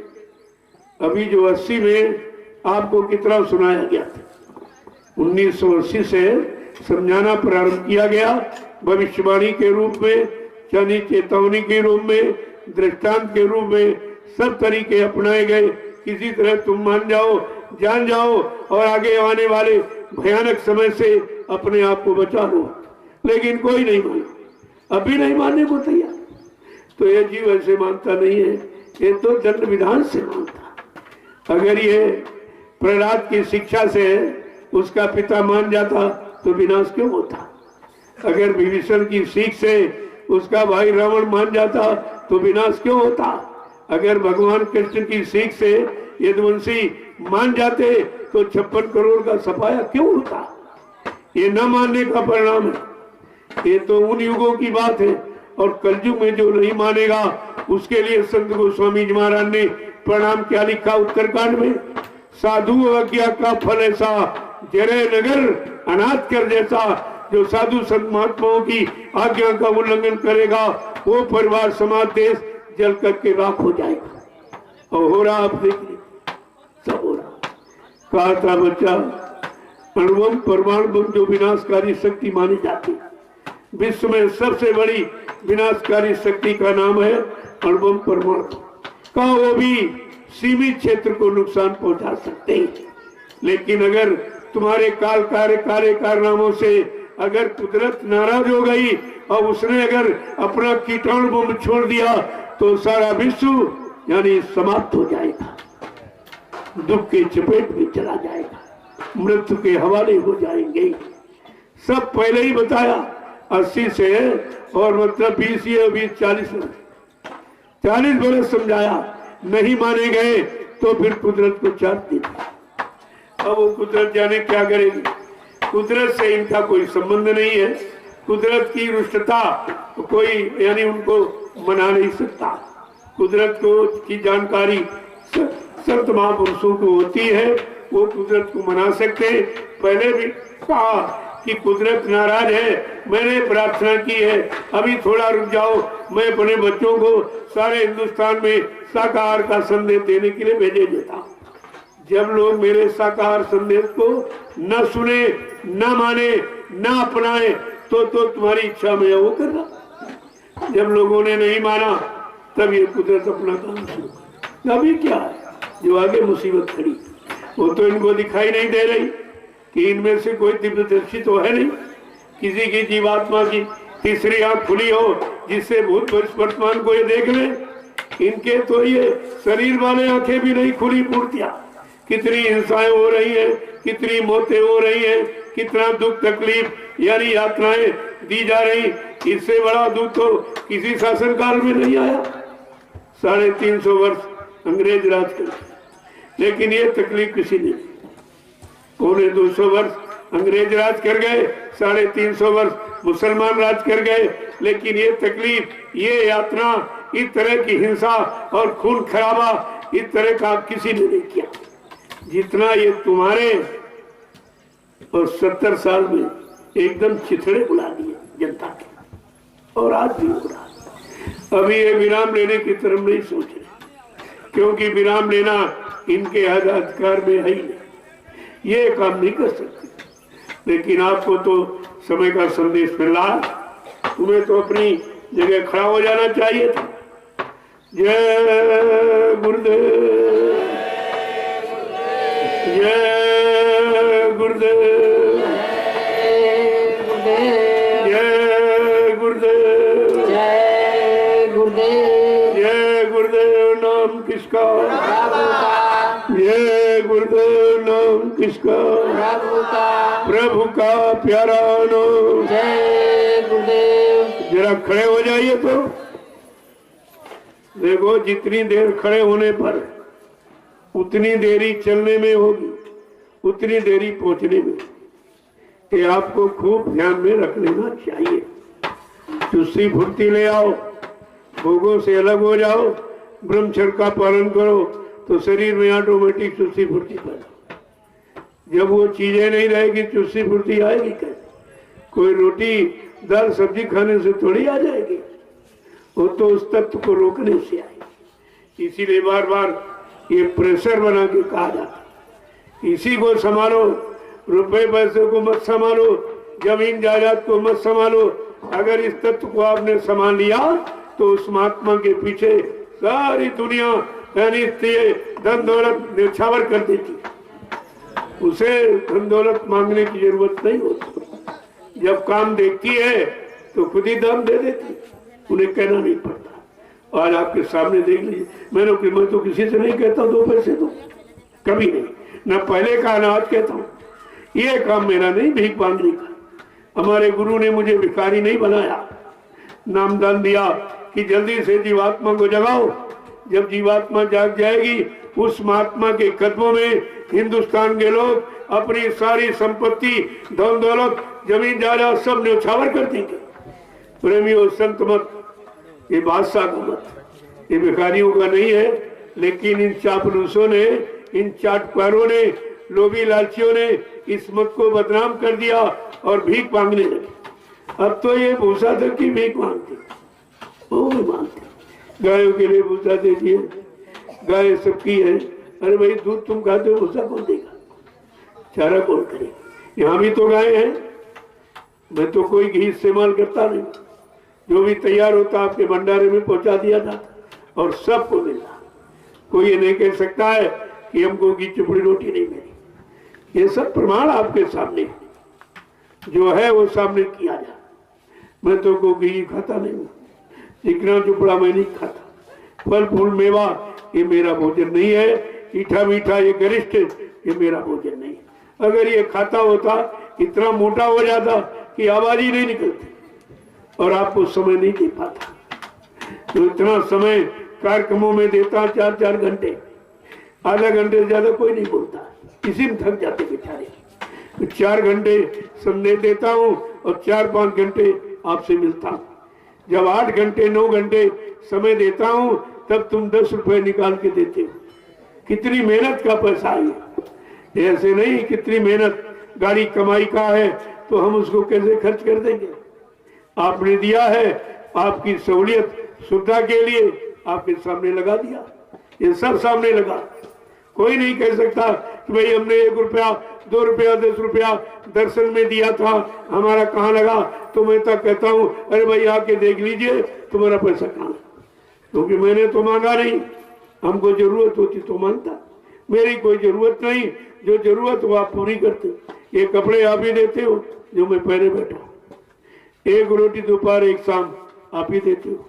अभी जो 80 में आपको कितना सुनाया गया था, 1980 से समझाना प्रारंभ किया गया, भविष्यवाणी के रूप में, यानी चेतावनी के रूप में, दृष्टांत के रूप में सब तरीके अपनाए गए। किसी तरह तुम मान जाओ, जान जाओ और आगे आने वाले भयानक समय से अपने आप को बचा लो। लेकिन कोई नहीं माना, अभी नहीं मानने को तैयार। तो ये जीव ऐसे मानता नहीं है, ये तो दंड विधान से मानता। अगर ये प्रहलाद की शिक्षा से उसका पिता मान जाता तो विनाश क्यों होता। अगर विभीषण की सीख से उसका भाई रावण मान जाता तो विनाश क्यों होता। अगर भगवान कृष्ण की सीख से यदुवंशी मान जाते तो 56 करोड़ का सफाया क्यों होता। ये न मानने का परिणाम है। ये तो उन युगों की बात है, और कलयुग में जो नहीं मानेगा उसके लिए संत गोस्वामी जी महाराज ने प्रणाम क्या लिखा उत्तरकांड में, साधु अज्ञा का फल ऐसा, जरे नगर अनाथ कर जैसा। जो साधु संत महात्माओं की आज्ञा का उल्लंघन करेगा वो परिवार समाज देश जल करके राख हो जाएगा। और हो रहा आप देखिए, सब हो रहा। कहा था बच्चा, अणुबम परमाणु बम जो विनाशकारी शक्ति मानी जाती, विश्व में सबसे बड़ी विनाशकारी शक्ति का नाम है अणुबम परमाणु का। वो भी सीमित क्षेत्र को नुकसान पहुंचा सकते हैं। लेकिन अगर तुम्हारे काले कारनामों से अगर कुदरत नाराज हो गई और उसने अगर अपना कीटाणु बम छोड़ दिया तो सारा विश्व यानी समाप्त हो जाएगा, दुख के चपेट में चला जाएगा, मृत्यु के हवाले हो जाएंगे। सब पहले ही बताया 80 से, और मतलब 20 या 40 बरस समझाया, नहीं माने गए तो फिर कुदरत को चाट दी। अब वो कुदरत जाने क्या करेगी। कुदरत से इनका कोई संबंध नहीं है। कुदरत की रुष्टता कोई यानी उनको मना नहीं सकता। कुदरत को की जानकारी संत महापुरुषों को होती है, वो कुदरत को मना सकते। पहले भी कहा कि कुदरत नाराज है, मैंने प्रार्थना की है, अभी थोड़ा रुक जाओ, मैं अपने बच्चों को सारे हिंदुस्तान में शाकाहार का संदेश देने के लिए भेजे देता। जब लोग मेरे शाकाहार संदेश को न सुने, न माने, न अपनाए तो तुम्हारी इच्छा में वो कर रहा। जब लोगों ने नहीं माना तब ये कुदरत अपना काम शुरू कर। अभी क्या है जो आगे मुसीबत खड़ी, वो तो इनको दिखाई नहीं दे रही कि इनमें से कोई दिव्यदर्शी तो है नहीं। किसी की जीवात्मा की तीसरी आंख खुली हो जिससे भूत भविष्य वर्तमान को ये देख ले। इनके तो ये शरीर वाले आंखें भी नहीं खुली पूर्तियां। कितनी हिंसाएं हो रही है, कितनी मौतें हो रही है, कितना दुख तकलीफ यानी यातनाएं दी जा रही। इससे बड़ा दुख तो किसी शासन काल में नहीं आया। 350 वर्ष अंग्रेज राज कर, लेकिन ये तकलीफ किसी ने। 250 वर्ष अंग्रेज राज कर गए, 350 वर्ष मुसलमान राज कर गए, लेकिन ये तकलीफ, ये यातना, इस तरह की हिंसा और खून खराबा इस तरह का किसी ने नहीं किया जितना ये तुम्हारे। और 70 साल में एकदम चिथड़े बुला दिए जनता के, और आज भी हो रहा। अभी ये विराम लेने की तरफ नहीं सोच रहे, क्योंकि विराम लेना इनके अधिकार में है ही नहीं, ये काम नहीं कर सकते। लेकिन आपको तो समय का संदेश मिला, तुम्हें तो अपनी जगह खड़ा हो जाना चाहिए था। जय गुरुदेव, जय गुरुदेव, जय गुरुदेव, जय गुरुदेव, जय गुरुदेव। नाम किसका? प्रभु का, जय गुरुदेव। नाम किसका? प्रभु का, प्रभु का प्यारा नाम। जय गुरुदेव। जरा खड़े हो जाइए तो देखो, जितनी देर खड़े होने पर उतनी देरी चलने में होगी, उतनी देरी पहुंचने में। ये आपको खूब ध्यान में रख लेना चाहिए। चुस्ती फुर्ती ले आओ, भोगों से अलग हो जाओ, ब्रह्मचर्य का पालन करो तो शरीर में ऑटोमेटिक चुस्ती फुर्ती पैदा। जब वो चीजें नहीं रहेगी, चुस्ती फुर्ती आएगी कैसे? कोई रोटी दाल सब्जी खाने से थोड़ी आ जाएगी, वो तो उस तत्व को रोकने से आई। इसीलिए बार बार ये प्रेशर बना के कहा जाता है, इसी को संभालो, रुपए पैसे को मत संभालो, जमीन जायदाद को मत संभालो। अगर इस तत्व को आपने संभाल लिया तो उस महात्मा के पीछे सारी दुनिया यानी धन दौलत न्यौछावर कर देती। उसे धन दौलत मांगने की जरूरत नहीं होती। जब काम देखती है तो खुद ही दाम दे देती, उन्हें कहना नहीं पड़ता। आज आपके सामने देख लीजिए, मैं तो किसी से नहीं कहता 2 पैसे दो, कभी नहीं, ना पहले कहा ना आज कहता हूँ। ये काम मेरा नहीं भीख मांगने का। हमारे गुरु ने मुझे भिखारी नहीं बनाया, नामदान दिया कि जल्दी से जीवात्मा को जगाओ। जब जीवात्मा जाग जाएगी, उस महात्मा के कदमों में हिंदुस्तान के लोग अपनी सारी संपत्ति, धन दौलत, जमीन जायदाद सब न्यौछावर कर देंगे। प्रेमियों, संत मत, ये बादशाह का मत, ये भिखारियों का नहीं है। लेकिन इन चापलूसों ने, इन चाटपारों ने, लोभी लालचियों ने इस मत को बदनाम कर दिया और भीख मांगने लगे। अब तो ये भूसा तक की भीख मांगते, वो भी मांगते। गायों के लिए भूसा दे दिए, गाय सबकी है। अरे भाई, दूध तुम खाते हो, भूसा कौन देगा? चारा कौन करेगा? यहाँ भी तो गाय है। मैं तो कोई घी इस्तेमाल करता नहीं, जो भी तैयार होता आपके भंडारे में पहुंचा दिया जाता और सबको मिलता। कोई ये नहीं कह सकता है कि हमको घी चुपड़ी रोटी नहीं मिली। ये सब प्रमाण आपके सामने जो है वो सामने किया जाए। मैं तो को घी खाता नहीं हूँ, चिकना चुपड़ा मैं नहीं खाता। फल फूल मेवा ये मेरा भोजन नहीं है, मीठा मीठा ये गरिष्ठ ये मेरा भोजन नहीं। अगर ये खाता होता इतना मोटा हो जाता कि आवाज ही नहीं निकलती और आपको समय नहीं दे पाता। तो इतना समय कार्यक्रमों में देता 4-4 घंटे, आधा घंटे से ज्यादा कोई नहीं बोलता, इसी में थक जाते बेचारे। तो 4 घंटे संदेश देता हूँ और 4-5 घंटे आपसे मिलता हूँ। जब 8 घंटे 9 घंटे समय देता हूँ तब तुम 10 रुपए निकाल के देते हो। कितनी मेहनत का पैसा है, ऐसे नहीं कितनी मेहनत गाड़ी कमाई का है तो हम उसको कैसे खर्च कर देंगे। आपने दिया है, आपकी सहूलियत सुविधा के लिए आपके सामने लगा दिया, ये सब सामने लगा। कोई नहीं कह सकता कि भाई हमने 1 रुपया 2 रुपया 10 रुपया दर्शन में दिया था, हमारा कहाँ लगा। तो मैं तक कहता हूँ, अरे भाई आके देख लीजिए तुम्हारा पैसा कहाँ है, क्योंकि मैंने तो मांगा नहीं। हमको जरूरत होती तो मांगता, मेरी कोई जरूरत नहीं। जो जरूरत हो आप पूरी करते। ये कपड़े आप ही देते हो जो मैं पहने बैठा हूँ, 1 रोटी दोपहर 1 शाम आप ही देते हो,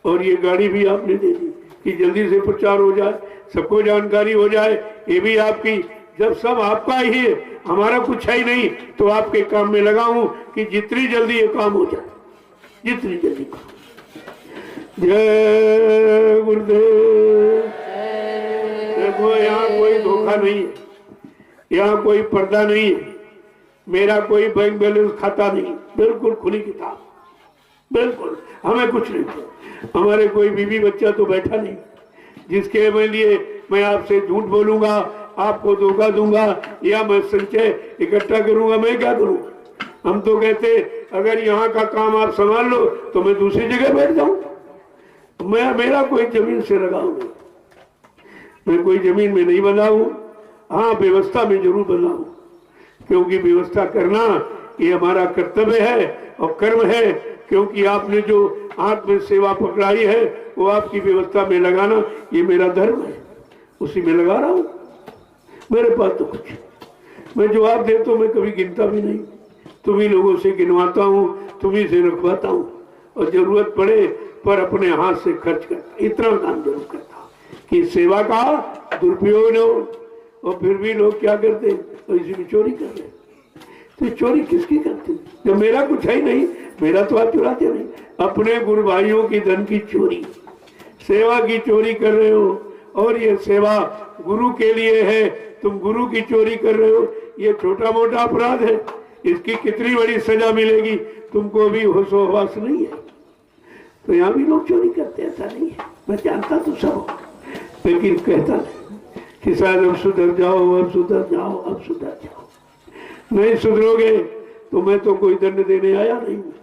और ये गाड़ी भी आपने दे दी कि जल्दी से प्रचार हो जाए, सबको जानकारी हो जाए, ये भी आपकी। जब सब आपका ही है, हमारा कुछ है ही नहीं, तो आपके काम में लगा हूं कि जितनी जल्दी ये काम हो जाए, जितनी जल्दी। जय गुरुदेव। देखो, यहाँ कोई धोखा नहीं है, यहाँ कोई पर्दा नहीं है, मेरा कोई बैंक बैलेंस खाता नहीं, बिल्कुल खुली किताब, बिल्कुल। हमें कुछ नहीं था, हमारे कोई बीवी बच्चा तो बैठा नहीं जिसके लिए मैं आपसे झूठ बोलूंगा, आपको धोखा दूंगा या मैं संचय इकट्ठा करूंगा। मैं क्या करूंगा? हम तो कहते अगर यहाँ का काम आप संभाल लो तो मैं दूसरी जगह बैठ जाऊं। मेरा कोई जमीन से लगाव नहीं, मैं कोई जमीन में नहीं बना हूं। हाँ, व्यवस्था में जरूर बना हूं, क्योंकि व्यवस्था करना ये हमारा कर्तव्य है और कर्म है, क्योंकि आपने जो हाथ में सेवा पकड़ाई है वो आपकी व्यवस्था में लगाना ये मेरा धर्म है, उसी में लगा रहा हूँ। मेरे पास तो कुछ मैं जवाब देता हूँ, मैं कभी गिनता भी नहीं, तुम्ही लोगों से गिनवाता हूँ, तुम्ही से रखवाता हूँ, और जरूरत पड़े पर अपने हाथ से खर्च करता, इतना काम जरूर करता कि सेवा का दुरुपयोग न हो। और फिर भी लोग क्या करते हैं, तो इसी में चोरी कर रहे। तो चोरी किसकी करते, जब मेरा कुछ है ही नहीं, मेरा तो आप चुराते नहीं। अपने गुरु भाइयों की धन की चोरी, सेवा की चोरी कर रहे हो, और ये सेवा गुरु के लिए है, तुम गुरु की चोरी कर रहे हो, ये छोटा मोटा अपराध है, इसकी कितनी बड़ी सजा मिलेगी तुमको भी होशो हवास नहीं है। तो यहाँ भी लोग चोरी करते, ऐसा नहीं है, मैं जानता तो सब हूँ, लेकिन कहता नहीं कि शायद अब सुधर जाओ, अब सुधर जाओ, अब सुधर जाओ। नहीं सुधरोगे तो मैं तो कोई दंड देने आया नहीं हूँ।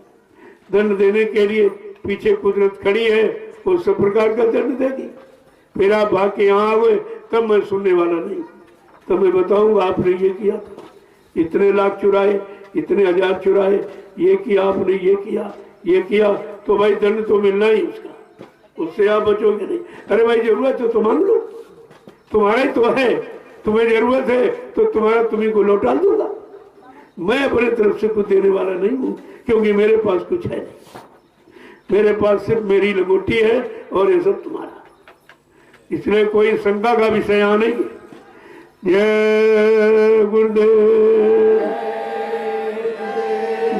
दंड देने के लिए पीछे कुदरत खड़ी है, वो सब प्रकार का दंड देगी। फिर आप भाग के यहाँ आओगे तब मैं सुनने वाला नहीं, तो मैं बताऊंगा आपने ये किया था, इतने लाख चुराए, इतने हजार चुराए, ये किया आपने, ये किया, तो भाई दंड तो मिलना ही उसका, उससे आप बचोगे नहीं। अरे भाई जरूरत है तो मांग लो, तुम्हारा ही तो है, तुम्हें जरूरत है तो तुम्हारा तुम्ही को लौटा दूंगा। मैं अपने तरफ से कुछ देने वाला नहीं हूँ, क्योंकि मेरे पास कुछ है नहीं, मेरे पास सिर्फ मेरी लंगोटी है और ये सब तुम्हारा, इसलिए कोई शंका का विषय यहाँ नहीं। जय गुरुदेव,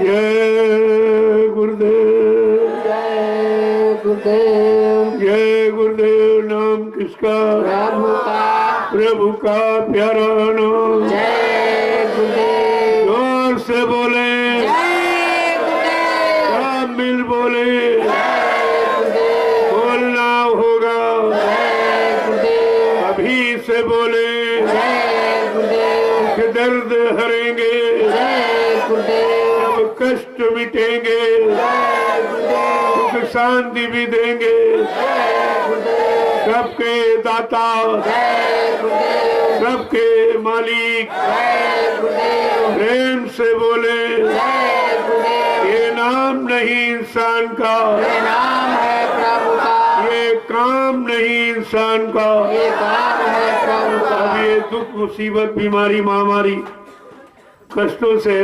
जय गुरुदेव, जय गुरुदेव, जय गुरुदेव। नाम किसका, प्रभु का, प्रभु का प्यारा नाम। जय गुरुदेव, जोर से बोले, जय गुरुदेव, सब मिल बोले, जय गुरुदेव, बोलना होगा, जय गुरुदेव, अभी से बोले, जय गुरुदेव, कि दर्द हरेंगे, जय गुरुदेव, सब कष्ट मिटेंगे, जय गुरुदेव, सुख शांति भी देंगे, जय गुरुदेव, सबके दाता, जय गुरुदेव, सबके मालिक, जय गुरुदेव, प्रेम से बोले, जय गुरुदेव, ये नाम नहीं इंसान का, ये नाम है प्रभु का, ये काम नहीं इंसान का। ये काम है प्रभु का। अब ये दुख मुसीबत बीमारी महामारी कष्टों से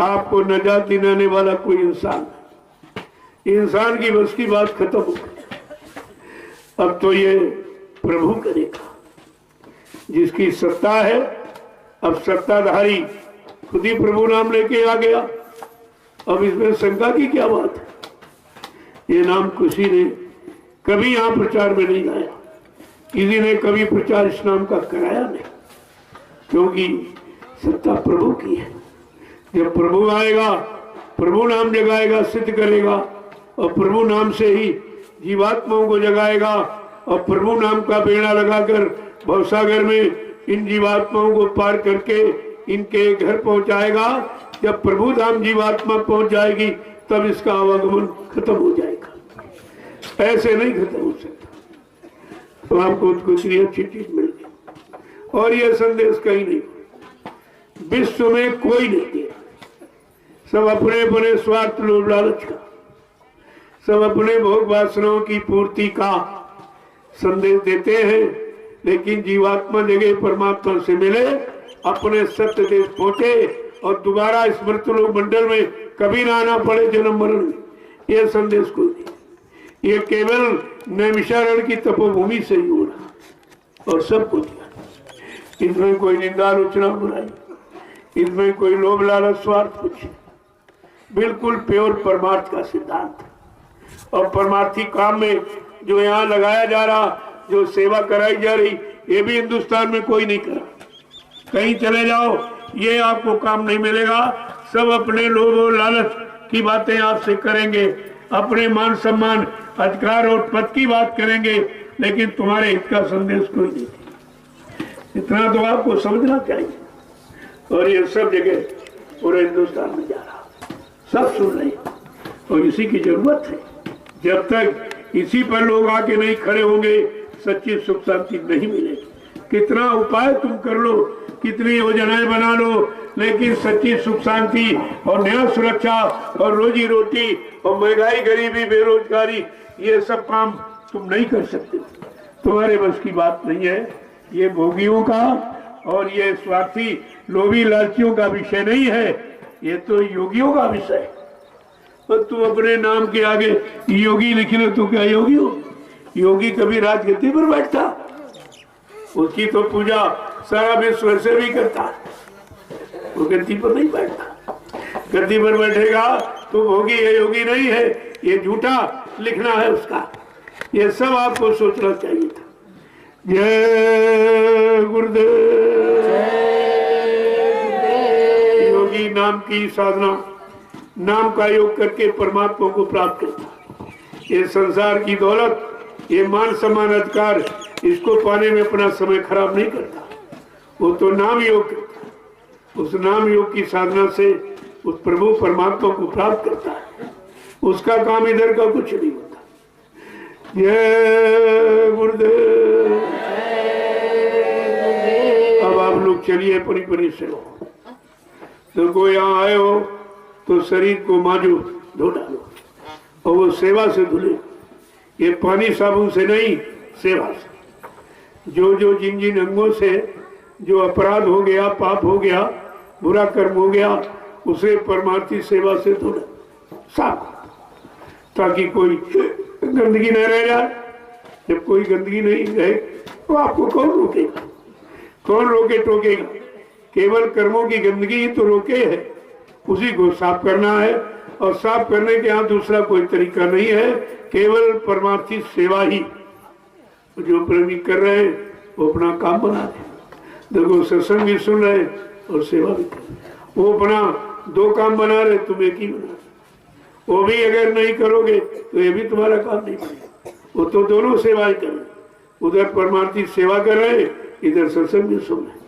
आपको नजात दिलाने वाला कोई इंसान, इंसान की बस की बात खत्म हो गई। अब तो ये प्रभु करेगा, जिसकी सत्ता है। अब सत्ताधारी खुद ही प्रभु नाम लेके आ गया, अब इसमें शंका की क्या बात है। ये नाम किसी ने कभी यहाँ प्रचार में नहीं लाया, किसी ने कभी प्रचार इस नाम का कराया नहीं, क्योंकि सत्ता प्रभु की है। जब प्रभु आएगा, प्रभु नाम जगाएगा, सिद्ध करेगा, और प्रभु नाम से ही जीवात्माओं को जगाएगा, और प्रभु नाम का बेड़ा लगाकर भवसागर में इन जीवात्माओं को पार करके इनके घर पहुंचाएगा। जब प्रभु धाम जीवात्मा पहुंच जाएगी तब इसका आवागमन खत्म हो जाएगा, ऐसे नहीं खत्म हो सकता। तो आपको कुछ अच्छी चीज मिल गई, और यह संदेश कहीं नहीं, विश्व में कोई नहीं दिया। सब अपने अपने स्वार्थ लोभ लालच का, सब अपने भोग वासनाओं की पूर्ति का संदेश देते हैं, लेकिन जीवात्मा जगह परमात्मा से मिले, अपने सत्य देश पहुंचे, और दोबारा स्मृत लोक मंडल में कभी ना आना पड़े जन्म मरण में, यह संदेश कोई नहीं। ये केवल नैमिषारण्य की तपोभूमि से ही हो रहा, और सबको दिया। इसमें कोई निंदा आलोचना बुराई, इसमें कोई लोभ लालच स्वार्थ कुछ, बिल्कुल प्योर परमार्थ का सिद्धांत। और परमार्थी काम में जो यहाँ लगाया जा रहा, जो सेवा कराई जा रही, ये भी हिंदुस्तान में कोई नहीं करा। कहीं चले जाओ ये आपको काम नहीं मिलेगा। सब अपने लोभ और लालच की बातें आपसे करेंगे, अपने मान सम्मान अधिकार और पद की बात करेंगे, लेकिन तुम्हारे हित का संदेश कोई नहीं। इतना तो आपको समझना चाहिए। और ये सब जगह पूरे हिंदुस्तान में जा रहा, सब सुन रहे, और इसी की जरूरत है। जब तक इसी पर लोग आके नहीं खड़े होंगे, सच्ची सुख शांति नहीं मिलेगी। कितना उपाय तुम कर लो, कितनी योजनाएं बना लो, लेकिन सच्ची सुख शांति और न्याय सुरक्षा और रोजी रोटी और महंगाई गरीबी बेरोजगारी ये सब काम तुम नहीं कर सकते, तुम्हारे बस की बात नहीं है। ये भोगियों का और ये स्वार्थी लोभी लालचियों का विषय नहीं है, ये तो योगियों का विषय है। और तुम अपने नाम के आगे योगी लिख लो तो क्या योगी हो? योगी कभी राजगद्दी पर बैठता? उसकी तो पूजा सारा विश्व से भी करता, वो गद्दी पर नहीं बैठता। गद्दी पर बैठेगा तो भोगी है, योगी नहीं है, ये झूठा लिखना है उसका। ये सब आपको सोचना चाहिए था। जय गुरुदेव। योगी नाम की साधना, नाम का योग करके परमात्मा को प्राप्त करता। ये संसार की दौलत, ये मान सम्मान अधिकार, इसको पाने में अपना समय खराब नहीं करता, वो तो नाम योग करता। उस नाम योग की साधना से उस प्रभु परमात्मा को प्राप्त करता है। उसका काम इधर का कुछ नहीं होता। जय गुरुदेव। अब आप लोग चलिए परी से हो, तो कोई यहाँ आए हो तो शरीर को मांजो, धो डालो और वो सेवा से धुले। ये पानी साबुन से नहीं, सेवा से। जो जो जिन जिन अंगों से जो अपराध हो गया, पाप हो गया, बुरा कर्म हो गया, उसे परमार्थी सेवा से धो डालो, साफ, ताकि कोई गंदगी न रह जाए। जब कोई गंदगी नहीं रहे तो आपको कौन रोकेगा? कौन रोके टोकेगा? केवल कर्मों की गंदगी ही तो रोके है, उसी को साफ करना है। और साफ करने के यहाँ दूसरा कोई तरीका नहीं है, केवल परमार्थी सेवा ही। जो प्रेमी कर रहे हैं वो अपना काम बना रहे, देखो सत्संग भी सुन रहे और सेवा भी कर रहे। वो अपना दो काम बना रहे, तुम एक ही बना रहे। वो भी अगर नहीं करोगे तो ये भी तुम्हारा काम नहीं बनेगा। वो तो दोनों सेवाएं कर रहे, उधर परमार्थी सेवा कर रहे, इधर सत्संग भी सुन रहे।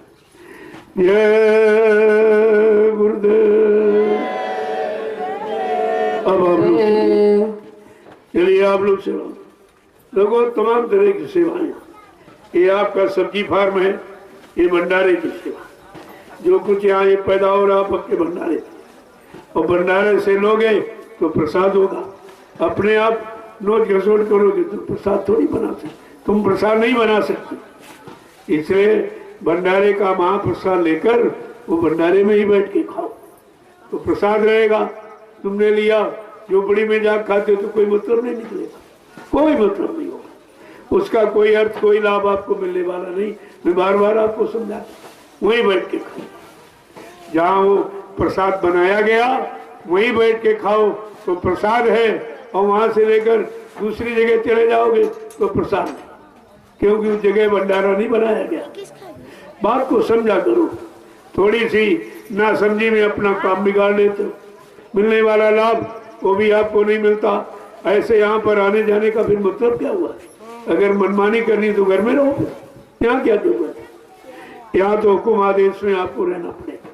जय गुरुदेव। अब आप लोग चलिए, आप लोग सेवा देखो, तमाम तरह की सेवाएं। ये आपका सब्जी फार्म है, ये भंडारे की सेवा। जो कुछ यहाँ ये पैदा हो रहा आपके भंडारे, और भंडारे से लोगे तो प्रसाद होगा। अपने आप नोच घसोट करोगे तो प्रसाद थोड़ी बना सकते, तुम प्रसाद नहीं बना सकते। इसलिए भंडारे का महाप्रसाद लेकर वो भंडारे में ही बैठ के खाओ तो प्रसाद रहेगा। तुमने लिया झोपड़ी में जा खाते हो तो कोई मतलब नहीं निकलेगा, कोई मतलब नहीं होगा, उसका कोई अर्थ कोई लाभ आपको मिलने वाला नहीं। मैं बार बार आपको समझा, वहीं बैठ के खाओ। जहाँ वो प्रसाद बनाया गया वहीं बैठ के खाओ तो प्रसाद है, और वहां से लेकर दूसरी जगह चले जाओगे तो प्रसाद नहीं, क्योंकि उस जगह भंडारा नहीं बनाया गया। बात को समझा करो, थोड़ी सी ना समझी में अपना काम बिगाड़ लेते हो। मिलने वाला लाभ वो भी आपको नहीं मिलता। ऐसे यहाँ पर आने जाने का फिर मतलब क्या हुआ? अगर मनमानी करनी तो घर में रहो, यहाँ क्या जरूरत है? यहाँ तो हुकुम आदेश में आपको रहना पड़ेगा,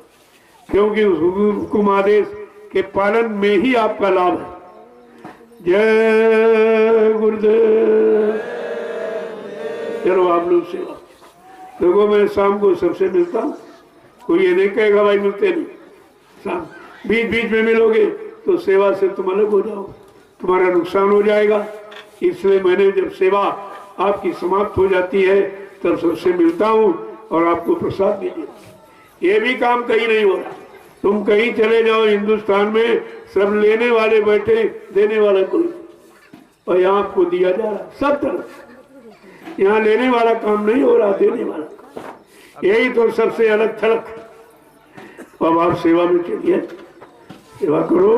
क्योंकि उस हुकुम आदेश के पालन में ही आपका लाभ है। जय गुरुदेव। चलो आप लोग सेवा देखो, मैं शाम को सबसे मिलता हूँ, कोई ये नहीं कहेगा भाई मिलते नहीं। शाम बीच बीच में मिलोगे तो सेवा से तुम अलग हो जाओ, तुम्हारा नुकसान हो जाएगा। इसलिए मैंने जब सेवा आपकी समाप्त हो जाती है तब सबसे मिलता हूँ और आपको प्रसाद भी देता। ये भी काम कहीं नहीं हो रहा। तुम कहीं चले जाओ हिंदुस्तान में, सब लेने वाले बैठे, देने वाला कोई, और यहाँ आपको दिया जा रहा सब तरफ। यहाँ लेने वाला काम नहीं हो रहा, देने वाला काम। यही तो सबसे अलग थलग। अब आप सेवा में चलिए, सेवा करो,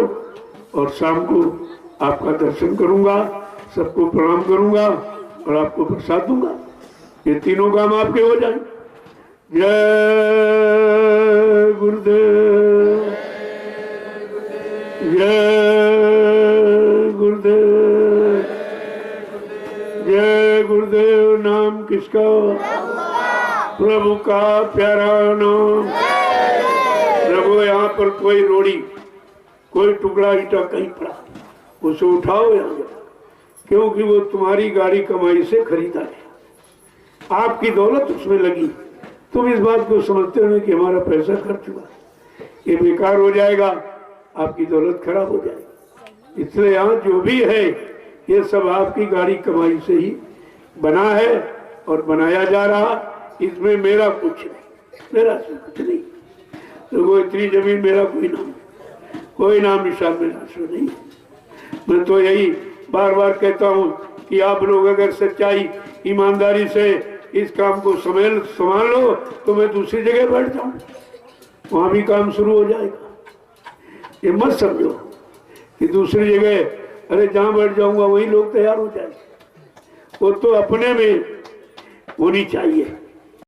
और शाम को आपका दर्शन करूंगा, सबको प्रणाम करूंगा और आपको प्रसाद दूंगा। ये तीनों काम आपके हो जाए। जय गुरुदेव। जय गुरुदेव। जय गुरुदेव। नाम किसका? प्रभु का प्यारा नाम। प्रभु यहाँ पर कोई रोड़ी, कोई टुकड़ा ईटा कहीं पड़ा, उसे उठाओ यहाँ, क्योंकि वो तुम्हारी गाड़ी कमाई से खरीदा है, आपकी दौलत उसमें लगी। तुम इस बात को समझते हो कि हमारा पैसा खर्च हुआ, ये बेकार हो जाएगा, आपकी दौलत खराब हो जाएगी। इसलिए यहाँ जो भी है ये सब आपकी गाड़ी कमाई से ही बना है और बनाया जा रहा। इसमें मेरा कुछ नहीं, मेरा कुछ नहीं। तो वो इतनी जमीन मेरा कोई नाम निशान मेरा नहीं। मैं तो यही बार बार कहता हूँ कि आप लोग अगर सच्चाई ईमानदारी से इस काम को संभाल लो तो मैं दूसरी जगह बैठ जाऊं, वहां भी काम शुरू हो जाएगा। ये मत समझो कि दूसरी जगह अरे जहां बैठ जाऊंगा वही लोग तैयार हो जाएंगे। वो तो अपने में होनी चाहिए।